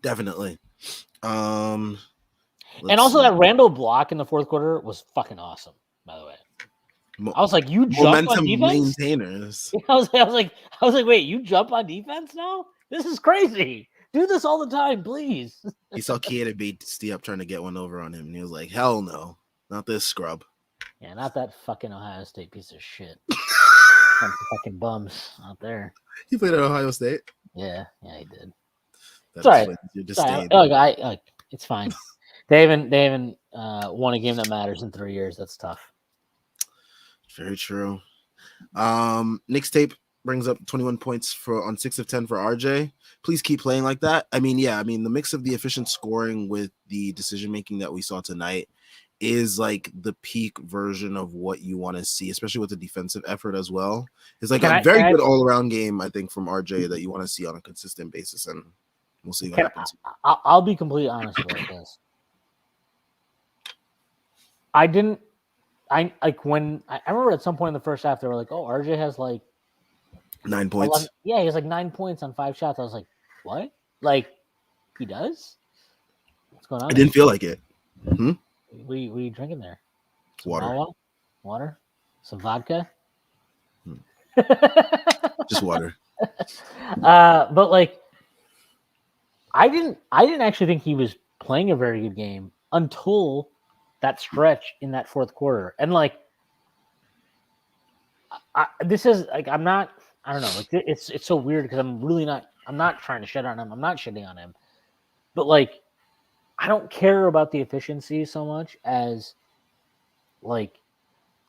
Definitely. And also that Randle block in the fourth quarter was fucking awesome, by the way. I was like, you jump on defense? Maintainers. I was like, wait, you jump on defense now? This is crazy. Do this all the time, please. He saw Keita beat Steve up trying to get one over on him, and he was like, hell no, not this scrub. Yeah, not that fucking Ohio State piece of shit. Fucking bums out there. He played at Ohio State? Yeah, he did. Sorry. It's fine. They haven't won a game that matters in 3 years. That's tough. Very true. Knicks tape brings up 21 points on 6 of 10 for RJ. Please keep playing like that. I mean, the mix of the efficient scoring with the decision making that we saw tonight is like the peak version of what you want to see, especially with the defensive effort as well. It's like Can a I- very can I- good all-around game, I think, from RJ that you want to see on a consistent basis, and we'll see what happens. I'll be completely honest about this. I remember at some point in the first half they were like, "Oh, RJ has like 9 points. 11, yeah, he has like 9 points on 5 shots." I was like, "What? Like he does? What's going on?" I didn't feel like it. What are you drinking there? Some Water. Water? Some vodka? Just water. But like I didn't actually think he was playing a very good game until that stretch in that fourth quarter. And like this is like I don't know, like it's so weird because I'm not trying to shit on him. I'm not shitting on him. But like I don't care about the efficiency so much as like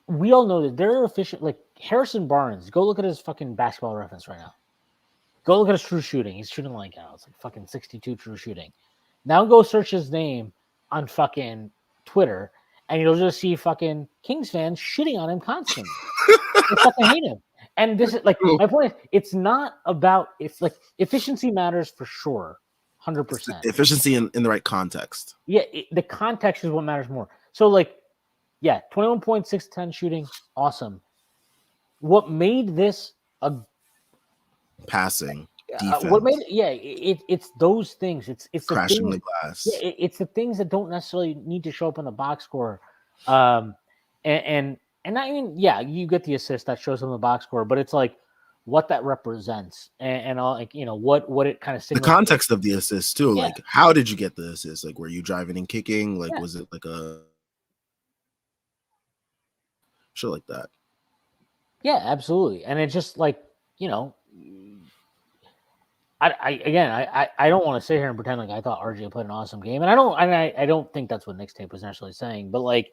we all know that they're efficient. Like Harrison Barnes, go look at his fucking basketball reference right now. Go look at his true shooting. He's shooting like it's like fucking 62 true shooting. Now go search his name on fucking Twitter, and you'll just see fucking Kings fans shitting on him constantly. They fucking hate him. And this is like my point is, it's not about it's like efficiency matters for sure, 100%. Efficiency in the right context. Yeah, the context is what matters more. So like, yeah, 21.6-10 shooting, awesome. What made this a passing defense? What made it's those things. It's crashing the glass. Yeah, it's the things that don't necessarily need to show up in the box score. And not even you get the assist that shows up in the box score, but it's like what that represents and all like what it kind of the context of the assist too. Yeah. Like how did you get the assist? Like were you driving and kicking? Like was it like a shit like that? Yeah, absolutely. And it's just like I don't want to sit here and pretend like I thought RJ played an awesome game, and I don't think that's what Nick's tape was necessarily saying, but like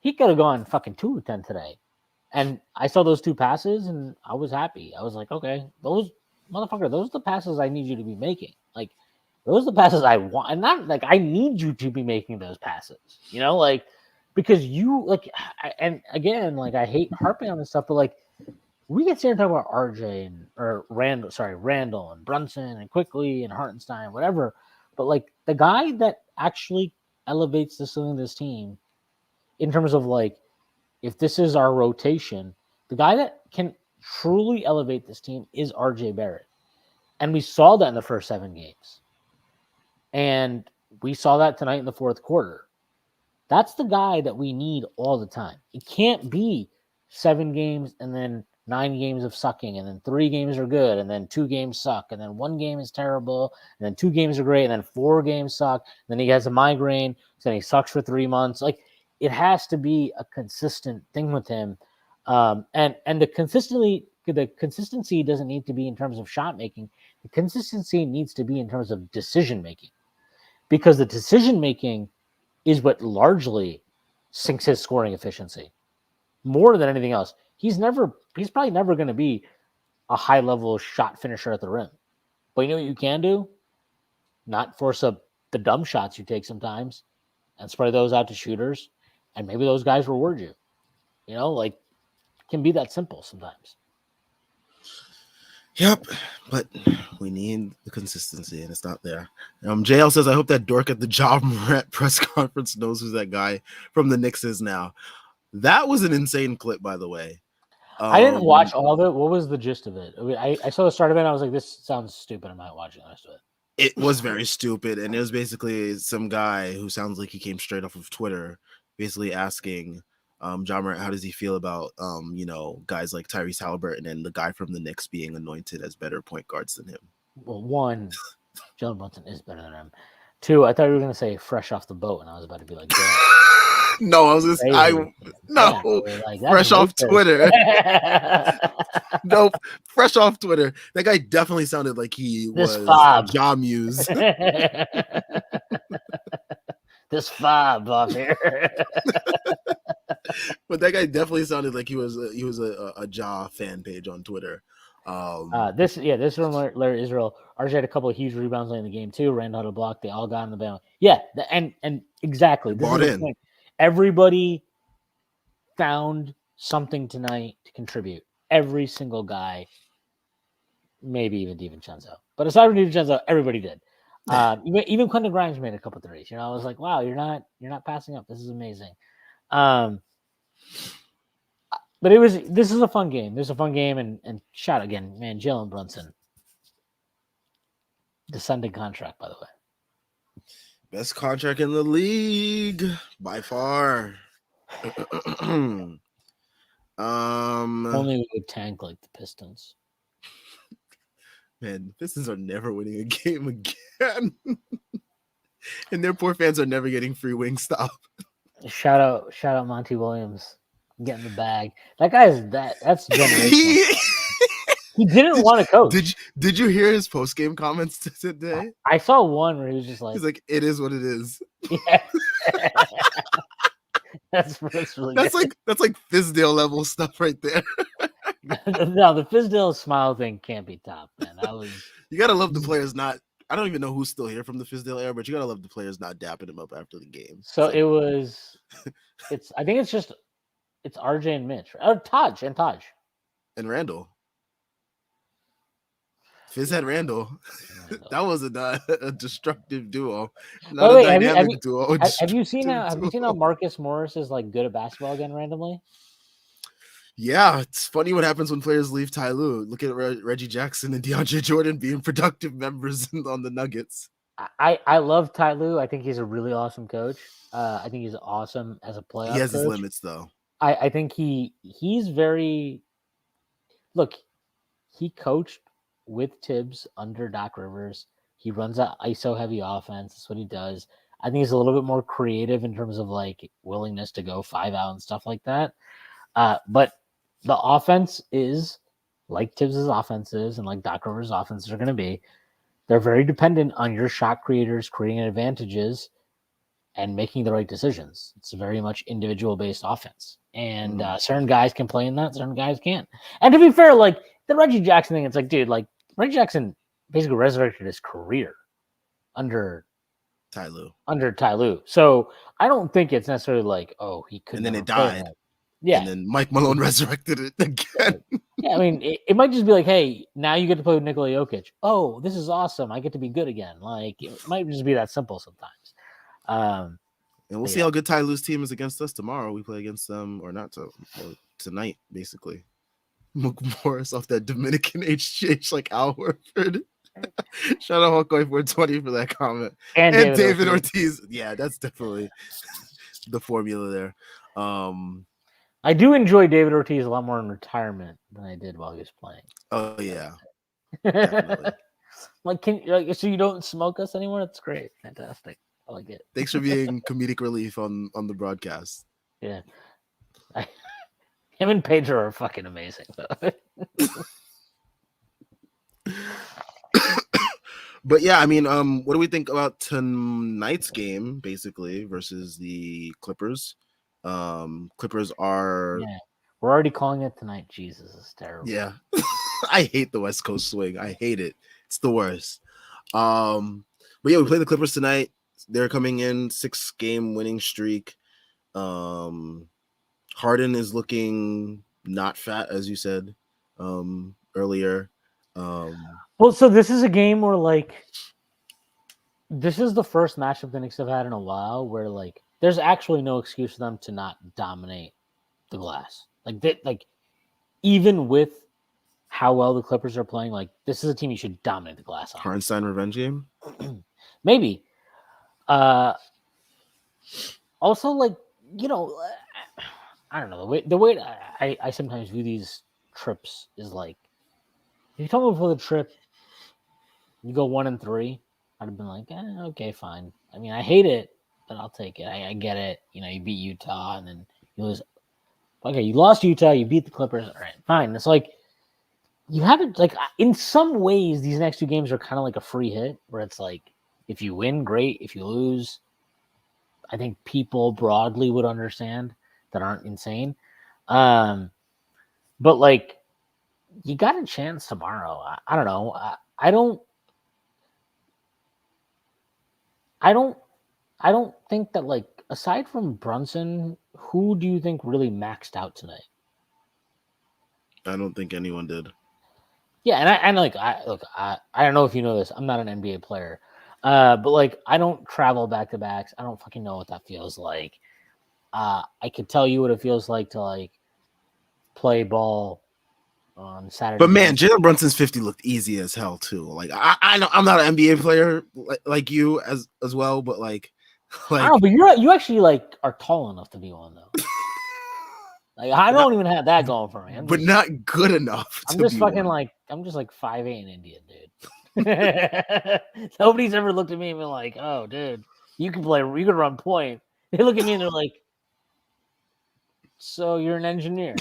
he could have gone fucking 2 of 10 today, and I saw those 2 passes and I was happy. I was like, okay, those are the passes I need you to be making. Like those are the passes I want, and not like I need you to be making those passes. Like because you like, and again, like I hate harping on this stuff, but like. We get here and talk about RJ Randle and Brunson and Quickly and Hartenstein, whatever. But like the guy that actually elevates the ceiling of this team in terms of like, if this is our rotation, the guy that can truly elevate this team is RJ Barrett. And we saw that in the first 7 games. And we saw that tonight in the fourth quarter. That's the guy that we need all the time. It can't be 7 games and then 9 games of sucking, and then 3 games are good, and then 2 games suck, and then 1 game is terrible, and then 2 games are great, and then 4 games suck. And then he has a migraine, so then he sucks for 3 months. Like it has to be a consistent thing with him, and the consistency doesn't need to be in terms of shot making. The consistency needs to be in terms of decision making, because the decision making is what largely sinks his scoring efficiency more than anything else. He's probably never going to be a high level shot finisher at the rim. But you know what you can do? Not force up the dumb shots you take sometimes and spray those out to shooters. And maybe those guys reward you. Like it can be that simple sometimes. Yep, but we need the consistency, and it's not there. JL says, I hope that dork at the job press conference knows who that guy from the Knicks is now. That was an insane clip, by the way. I didn't watch all of it. What was the gist of it? I saw the start of it, and I was like, this sounds stupid. I'm not watching the rest of it. It was very stupid, and it was basically some guy who sounds like he came straight off of Twitter, basically asking John Morant, how does he feel about guys like Tyrese Halliburton and the guy from the Knicks being anointed as better point guards than him? Well, 1, Jalen Brunson is better than him. 2, I thought you were going to say fresh off the boat, and I was about to be like, yeah. No, I was just fresh off Twitter. Nope, fresh off Twitter. That guy definitely sounded like he was Ja Muse. This fob off here. But that guy definitely sounded like he was a Ja fan page on Twitter. This from Larry Israel. RJ had a couple of huge rebounds late in the game too. Randle had a block. They all got in the bound. Yeah, and exactly. This bought is the in. point. Everybody found something tonight to contribute. Every single guy, maybe even DiVincenzo. But aside from DiVincenzo, everybody did. Even Quentin Grimes made a couple threes. I was like, wow, you're not passing up. This is amazing. But this is a fun game. This is a fun game, and shout again, man, Jalen Brunson. Descending contract, by the way. Best contract in the league by far. Only we would tank like the Pistons. Man, the Pistons are never winning a game again. And their poor fans are never getting free Wingstop. Shout out Monty Williams getting the bag. That guy is that's generational. He didn't want to coach. Did you hear his post-game comments today? I saw one where he was just like, he's like, it is what it is. Yeah. that's really that's like Fizdale level stuff right there. No, the Fizdale smile thing can't be topped, man. You gotta love the players not. I don't even know who's still here from the Fizdale era, but you gotta love the players not dapping him up after the game. So it was. I think it's RJ and Mitch. Taj and Randle. Fizz had Randle. That was a destructive duo. Not a dynamic duo. Have you seen how Marcus Morris is like good at basketball again randomly? Yeah, it's funny what happens when players leave Ty Lue. Look at Reggie Jackson and DeAndre Jordan being productive members on the Nuggets. I love Ty Lue. I think he's a really awesome coach. I think he's awesome as a player. He has his limits though. I think he's very. Look, he coached with Tibbs under Doc Rivers. He runs an ISO heavy offense. That's what he does. I think he's a little bit more creative in terms of like willingness to go 5 out and stuff like that. But the offense is like Tibbs' offenses and like Doc Rivers' offenses are going to be. They're very dependent on your shot creators creating advantages and making the right decisions. It's a very much individual-based offense. And certain guys can play in that, certain guys can't. And to be fair, like the Reggie Jackson thing, it's like, dude, like Reggie Jackson basically resurrected his career under Ty Lue. So I don't think it's necessarily like, oh, he couldn't. And then it died. Yeah. And then Mike Malone resurrected it again. Yeah, I mean, it might just be like, hey, now you get to play with Nikola Jokic. Oh, this is awesome. I get to be good again. Like, it might just be that simple sometimes. And we'll see how good Ty Lue's team is against us tomorrow. We play against them, or tonight, basically. Morris off that Dominican HGH like Al Horford. Shout out Hawkeye 420 for that comment. And David Ortiz. Yeah, that's definitely the formula there. I do enjoy David Ortiz a lot more in retirement than I did while he was playing. Oh yeah, definitely. So you don't smoke us anymore? That's great, fantastic. I like it. Thanks for being comedic relief on the broadcast. Yeah, him and Pedro are fucking amazing. But yeah, I mean, what do we think about tonight's game, basically, versus the Clippers? Clippers are. Yeah, we're already calling it tonight. Jesus, is terrible. Yeah, I hate the West Coast swing. I hate it. It's the worst. But yeah, we play the Clippers tonight. They're coming in 6-game winning streak. Harden is looking not fat, as you said earlier. Well, so this is a game where like this is the first matchup the Knicks have had in a while where like there's actually no excuse for them to not dominate the glass. Like even with how well the Clippers are playing, like this is a team you should dominate the glass on. Hartenstein revenge game? Maybe. Also, like, you know, I don't know. The way I sometimes view these trips is like, if you told me before the trip, you go 1-3, I'd have been like, okay, fine. I mean, I hate it, but I'll take it. I get it. You know, you beat Utah and then you lose. Okay, you lost Utah, you beat the Clippers. All right, fine. It's like, you haven't, like, in some ways, these next 2 games are kind of like a free hit where it's like, if you win, great. If you lose, I think people broadly would understand that aren't insane. But like, you got a chance tomorrow. I don't know. I don't think that like aside from Brunson, who do you think really maxed out tonight? I don't think anyone did. Yeah, I don't know if you know this. I'm not an NBA player, but like I don't travel back to backs. I don't fucking know what that feels like. I could tell you what it feels like to like play ball on Saturday. But man, night. Jalen Brunson's 50 looked easy as hell too. Like I know I'm not an NBA player like you as well, but like I don't know, but you actually like are tall enough to be one though. Like I don't even have that going for me. But not good enough I'm to just be fucking one. like I'm just like 5'8" in Indian, dude. Nobody's ever looked at me and been like, "Oh, dude, you can run point." They look at me and they're like, "So you're an engineer."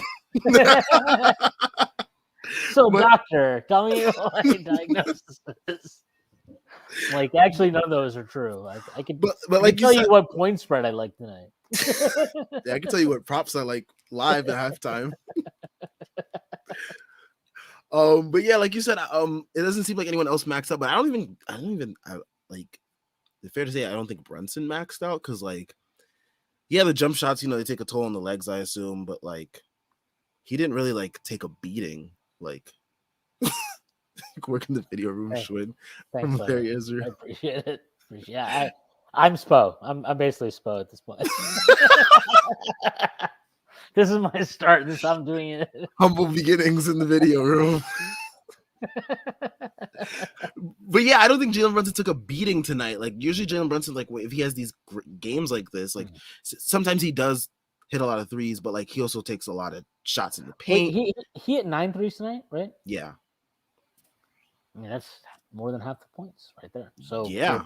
So, But- doctor, tell me what my diagnosis is. Like, actually, none of those are true. I can tell you what point spread I like tonight. Yeah, I can tell you what props I like live at halftime. But yeah, like you said, it doesn't seem like anyone else maxed out. But I don't even like. It's fair to say I don't think Brunson maxed out because like, yeah, the jump shots, they take a toll on the legs, I assume, but like, he didn't really like take a beating. Like, work in the video room, Schwinn. Thanks, From Larry Israel. I appreciate it. I'm Spo. I'm basically Spo at this point. This is my start. This I'm doing it. Humble beginnings in the video room. But yeah, I don't think Jalen Brunson took a beating tonight. Like usually Jalen Brunson, like if he has these games like this, like sometimes he does hit a lot of threes, but like he also takes a lot of shots in the paint. Wait, he hit 9 threes tonight, right? Yeah. I mean, that's more than half the points right there. So yeah,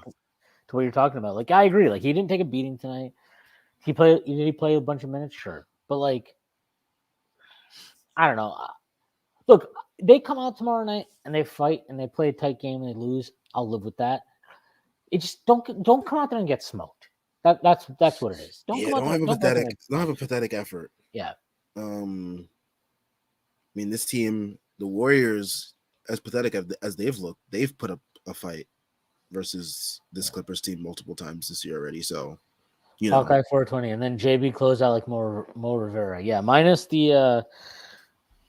to what you're talking about, like I agree. Like he didn't take a beating tonight. He played a bunch of minutes, sure, but like I don't know. Look, they come out tomorrow night and they fight and they play a tight game and they lose. I'll live with that. It just don't come out there and get smoked. That's what it is. Don't have a pathetic effort. Yeah. I mean, this team, the Warriors, as pathetic as they've looked, they've put up a fight versus this Clippers team multiple times this year already. So, Hawkeye 420, and then JB closed out like Mo Rivera. Yeah, minus the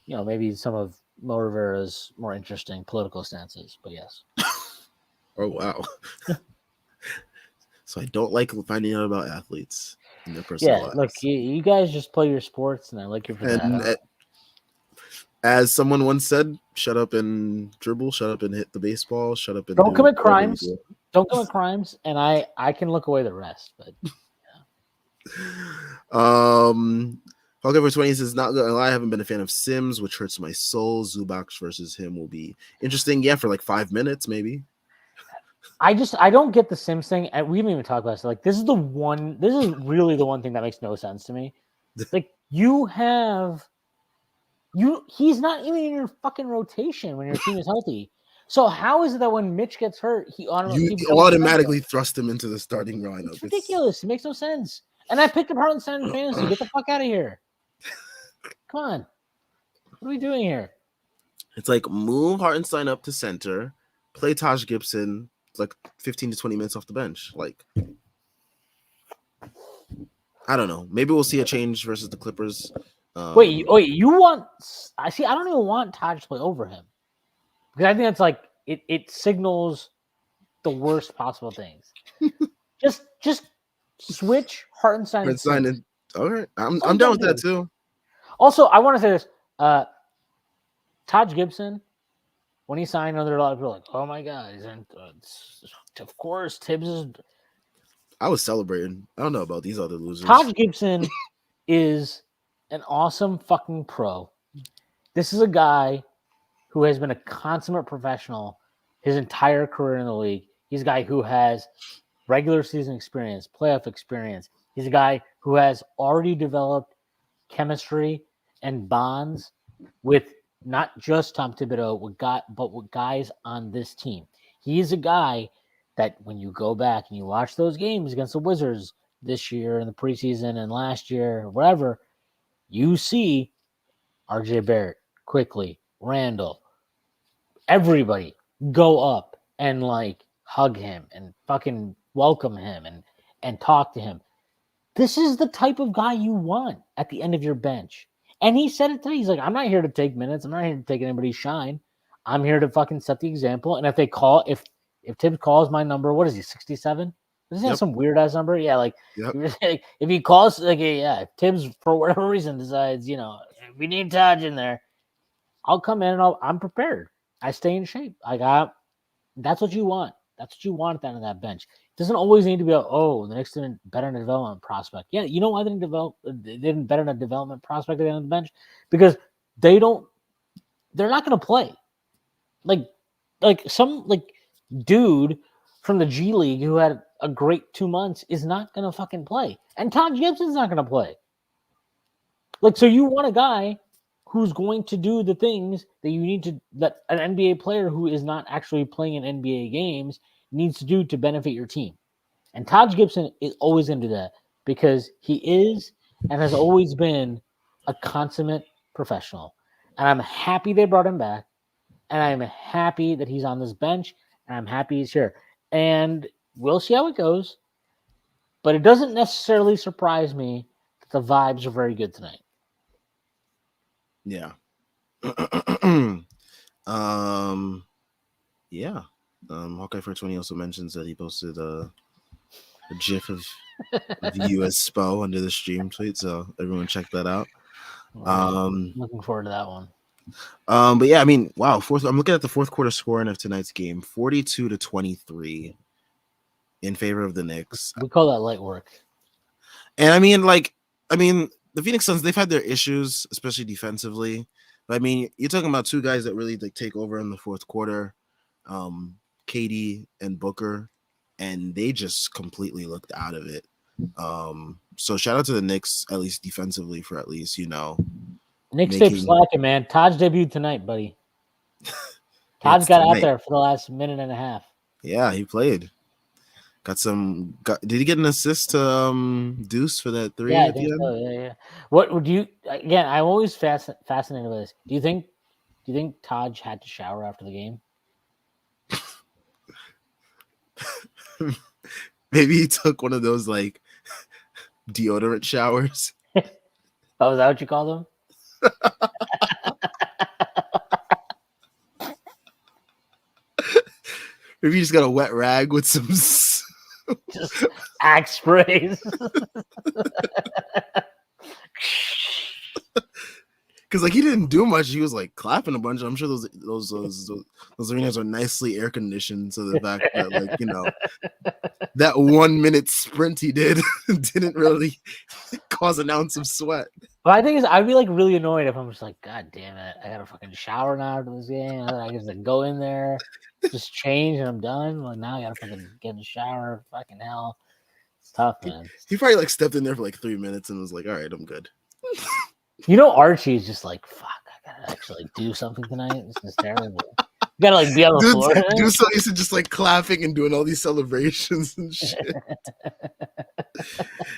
maybe some of Mo Rivera's more interesting political stances, but yes. Oh wow. So I don't like finding out about athletes and their personal lives. Look, you guys just play your sports, and I like you for that. As someone once said, shut up and dribble, shut up and hit the baseball, shut up and don't commit crimes. Don't commit crimes, and I can look away the rest. But Hawkeye for 20 says, not gonna lie, I haven't been a fan of Sims, which hurts my soul. Zubac versus him will be interesting. Yeah, for like 5 minutes, maybe. I don't get the Sims thing, and we haven't even talked about this. Like, this is really the one thing that makes no sense to me. Like, he's not even in your fucking rotation when your team is healthy. So how is it that when Mitch gets hurt, you automatically thrust him into the starting lineup? It's ridiculous. It makes no sense. And I picked up Hartenstein in fantasy. Get the fuck out of here. Come on. What are we doing here? It's like move Hartenstein up to center, play Taj Gibson like 15 to 20 minutes off the bench. Like, I don't know. Maybe we'll see a change versus the Clippers. Wait, you want? I don't even want Taj to play over him because I think that's like it signals the worst possible things. just switch Hartenstein. Okay, I'm down with that too. Also, I want to say this: Taj Gibson, when he signed, a lot of people were like, "Oh my god!" And of course, Tibbs is. I was celebrating. I don't know about these other losers. Taj Gibson is an awesome fucking pro. This is a guy who has been a consummate professional his entire career in the league. He's a guy who has regular season experience, playoff experience. He's a guy who has already developed chemistry and bonds with not just Tom Thibodeau, but with guys on this team. He is a guy that when you go back and you watch those games against the Wizards this year in the preseason and last year, or whatever, you see RJ Barrett, quickly, Randle, everybody go up and like hug him and fucking welcome him and talk to him. This is the type of guy you want at the end of your bench. And he said it today. He's like, I'm not here to take minutes. I'm not here to take anybody's shine. I'm here to fucking set the example. And if Tibbs calls my number, what is he, 67? Doesn't he have some weird ass number? Yeah, like if he calls, like, yeah, if Tibbs for whatever reason decides, we need Taj in there, I'll come in and I'm prepared. I stay in shape. That's what you want. That's what you want at the end of that bench. It doesn't always need to be the Knicks didn't better in a development prospect. Yeah, you know why they didn't better in a development prospect at the end of the bench? Because they're not going to play. Like some dude from the G League who had a great 2 months is not going to fucking play. And Todd Gibson's not going to play. So you want a guy who's going to do the things that an NBA player who is not actually playing in NBA games needs to do to benefit your team. And Taj Gibson is always going to do that because he is and has always been a consummate professional. And I'm happy they brought him back. And I'm happy that he's on this bench. And I'm happy he's here. And we'll see how it goes. But it doesn't necessarily surprise me that the vibes are very good tonight. Yeah. Yeah. Hawkeye 420 also mentions that he posted a GIF of the US SPO under the stream tweet, so everyone check that out. Looking forward to that one. But yeah, I mean, wow, I'm looking at the fourth quarter scoring of tonight's game, 42-23 in favor of the Knicks. We call that light work. And I mean, the Phoenix Suns, they've had their issues, especially defensively. But I mean, you're talking about two guys that really take over in the fourth quarter, KD and Booker, and they just completely looked out of it. So shout out to the Knicks, at least defensively, for at least, Knicks stayed slacking, man. Taj debuted tonight, buddy. Taj got out there for the last minute and a half. Yeah, he played. Did he get an assist to Deuce for that three? Yeah, I think so. Yeah. What would you? Again, I'm always fascinated with this. Do you think Taj had to shower after the game? Maybe he took one of those deodorant showers. Oh, is that what you call them? Maybe you just got a wet rag with some just axe sprays. Because he didn't do much. He was clapping a bunch. I'm sure those arenas are nicely air conditioned. So the fact that that 1 minute sprint he did didn't really cause an ounce of sweat. But I think I'd be really annoyed if I'm just God damn it, I gotta fucking shower now after this game. And then I just go in there, just change, and I'm done. Now I gotta fucking get in the shower. Fucking hell, it's tough, man. He probably stepped in there for 3 minutes and was all right, I'm good. Archie's just fuck, I gotta actually do something tonight. This is terrible. You gotta be on the floor. Dude, so used to just clapping and doing all these celebrations and shit.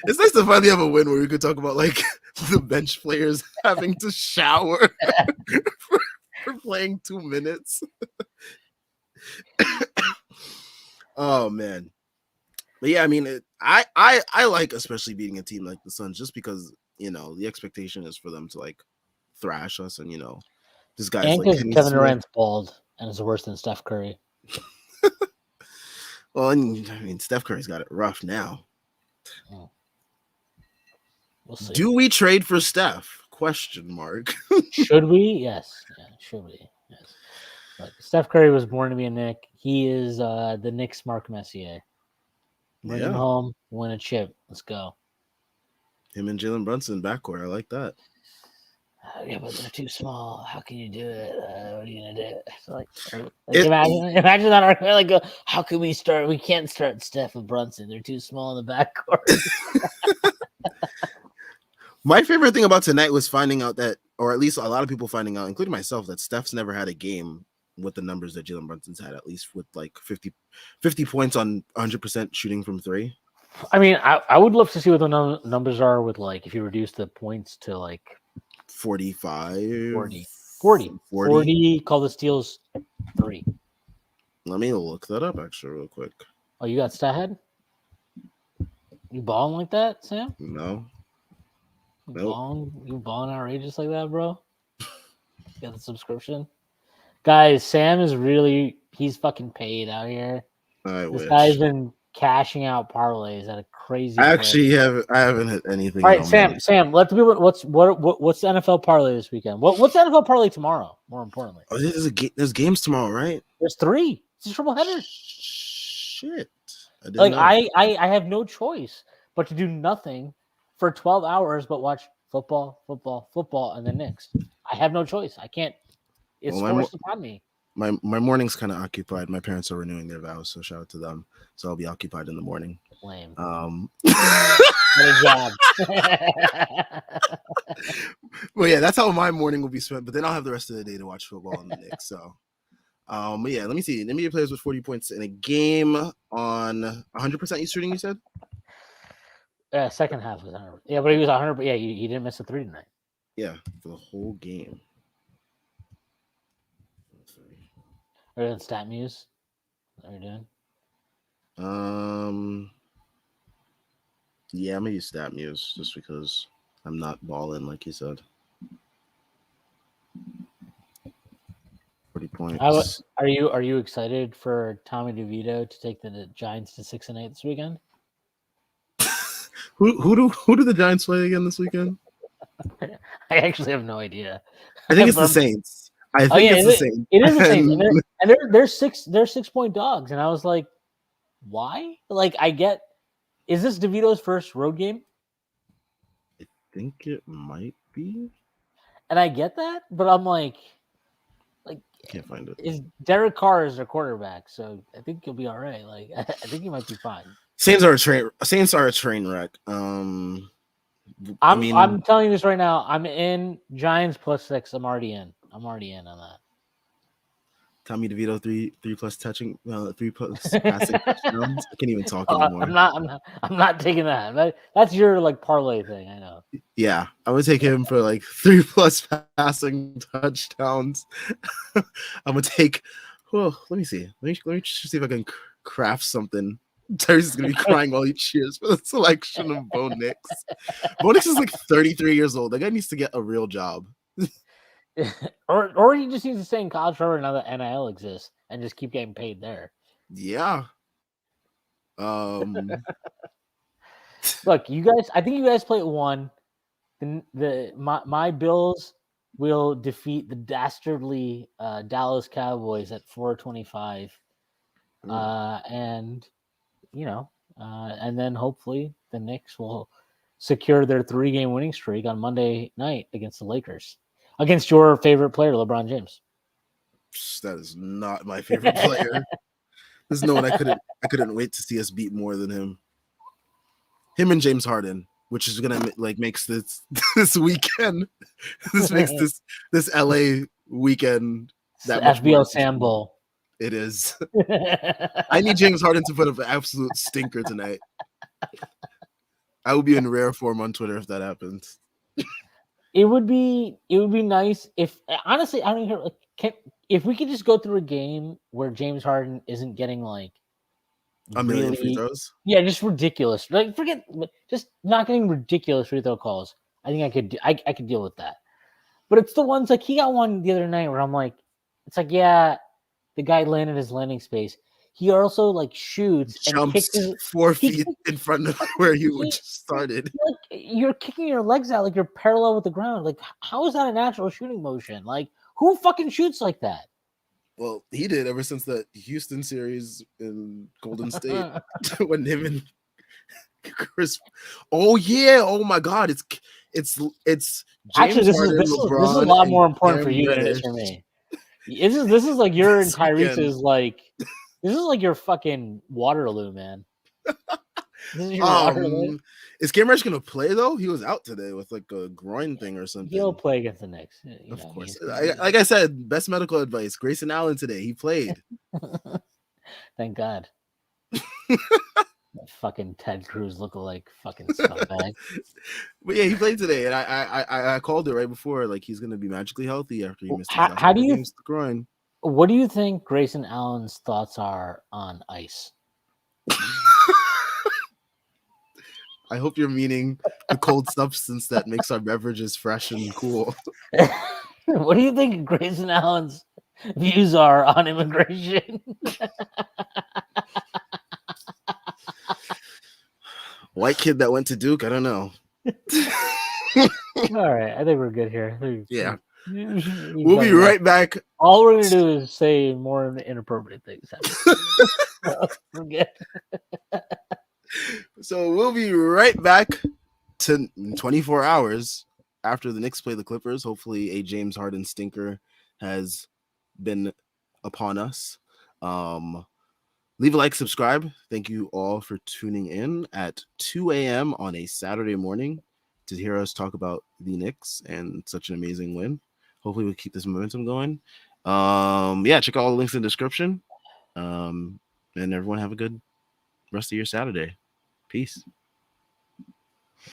It's nice to finally have a win where we could talk about the bench players having to shower for playing 2 minutes. Oh man. But yeah, I mean, I like especially beating a team like the Suns just because the expectation is for them to thrash us, and this guy's and because Kevin Durant's bald and is worse than Steph Curry. Well, I mean, Steph Curry's got it rough now. Oh. We'll see. Do we trade for Steph? Question mark. Should we? Yes. Yeah, should we? Yes. But Steph Curry was born to be a Knick. He is the Knicks' Mark Messier. Bring him home, win a chip. Let's go. Him and Jalen Brunson backcourt. I like that. Yeah, but they're too small. How can you do it? What are you gonna do? Imagine that argument. How can we start? We can't start Steph and Brunson. They're too small in the backcourt. My favorite thing about tonight was finding out that, or at least a lot of people finding out, including myself, that Steph's never had a game with the numbers that Jalen Brunson's had, at least with 50 points on 100% shooting from three. I mean, I would love to see what the numbers are with if you reduce the points to 45, 40, call the steals 3. Let me look that up actually real quick. Oh, you got Stathead? You balling like that, Sam? No. You Nope. balling outrageous like that, bro? You got the subscription? Guys, Sam is he's fucking paid out here. I This wish. guy's been cashing out parlays at a crazy I clip. haven't hit anything. All right, Sam, let the people what's the NFL parlay this weekend? What's the NFL parlay tomorrow, more importantly? Oh, there's games tomorrow, right? There's 3. It's a triple header. Shit. I didn't Like know. I have no choice but to do nothing for 12 hours but watch football, and the Knicks. I have no choice. I can't. It's forced upon me. My morning's kind of occupied. My parents are renewing their vows, so shout out to them. So I'll be occupied in the morning. Lame. Good job. Well, yeah, that's how my morning will be spent. But then I'll have the rest of the day to watch football and the Knicks. So, but yeah, let me see. NBA players with 40 points in a game on 100% you shooting. You said. Second half was 100. Yeah, but he was 100. But yeah, he didn't miss a 3 tonight. Yeah, for the whole game. Are you doing stat muse? What are you doing? Yeah, I'm gonna use stat muse just because I'm not balling like you said. 40 points. Are you excited for Tommy DeVito to take the Giants to 6-8 this weekend? Who do the Giants play again this weekend? I actually have no idea. I think it's the Saints. I think it's the Saints. It is the Saints, and they're 6-point dogs. And I was like, why? Like, is this DeVito's first road game? I think it might be. And I get that, but I'm like, can't find it. Is Derek Carr is their quarterback, so I think he'll be all right. Like, I think he might be fine. Saints are a train wreck. I'm telling you this right now. I'm in Giants +6. I'm already in on that. Tommy DeVito 3+ touching 3+ passing touchdowns. I can't even talk anymore. I'm not taking that. That's your like parlay thing. I know. Yeah, I would take him for like 3+ passing touchdowns. I'm gonna take. Well, let me see. Let me see if I can craft something. Terry's is gonna be crying while he cheers for the selection of Bo Nix. Bo Nix is like 33 years old. That guy needs to get a real job. or he just needs to stay in college forever and now that NIL exists and just keep getting paid there. Yeah. Look, you guys. I think you guys play at 1. My Bills will defeat the dastardly Dallas Cowboys at 4:25, and and then hopefully the Knicks will secure their 3-game winning streak on Monday night against the Lakers, against your favorite player, LeBron James. That is not my favorite player. There's no one I couldn't wait to see us beat more than him. Him and James Harden, which is gonna makes this weekend. This makes this LA weekend that much FBL Sam Bowl. It is. I need James Harden to put up an absolute stinker tonight. I will be in rare form on Twitter if that happens. It would be nice if honestly I don't hear if we could just go through a game where James Harden isn't getting like a million free throws. Yeah, just ridiculous. Like forget just not getting ridiculous free throw calls. I think I could deal with that. But it's the ones like he got one the other night where I'm like, it's like yeah, the guy landed his landing space. He also like shoots jumps and 4 feet in front of where you just started. You're kicking your legs out like you're parallel with the ground. Like how is that a natural shooting motion? Like who fucking shoots like that? Well, he did ever since the Houston series in Golden State when him and Chris. Oh yeah! Oh my God! It's James actually this Harden, is a lot more important for you than it is for me. This is like your and Tyrese's like this is like your fucking Waterloo, man. This is your Waterloo. Is Cam Reddish gonna play though? He was out today with like a groin thing or something. He'll play against the Knicks. Of course. Like I said, best medical advice. Grayson Allen today. He played. Thank God. Fucking Ted Cruz lookalike fucking scumbag. But yeah, he played today, and I called it right before. Like he's gonna be magically healthy after he missed. How do you the groin? What do you think Grayson Allen's thoughts are on ice? I hope you're meaning the cold substance that makes our beverages fresh and cool. What do you think Grayson Allen's views are on immigration? White kid that went to Duke, I don't know. All right, I think we're good here. Yeah. We've We'll done be enough. right back. All we're gonna do is say more inappropriate things. We're good. So we'll be right back to 24 hours after the Knicks play the Clippers. Hopefully a James Harden stinker has been upon us. Leave a like, subscribe. Thank you all for tuning in at 2 a.m. on a Saturday morning to hear us talk about the Knicks and such an amazing win. Hopefully we'll keep this momentum going. Check out all the links in the description. And everyone have a good rest of your Saturday. Peace.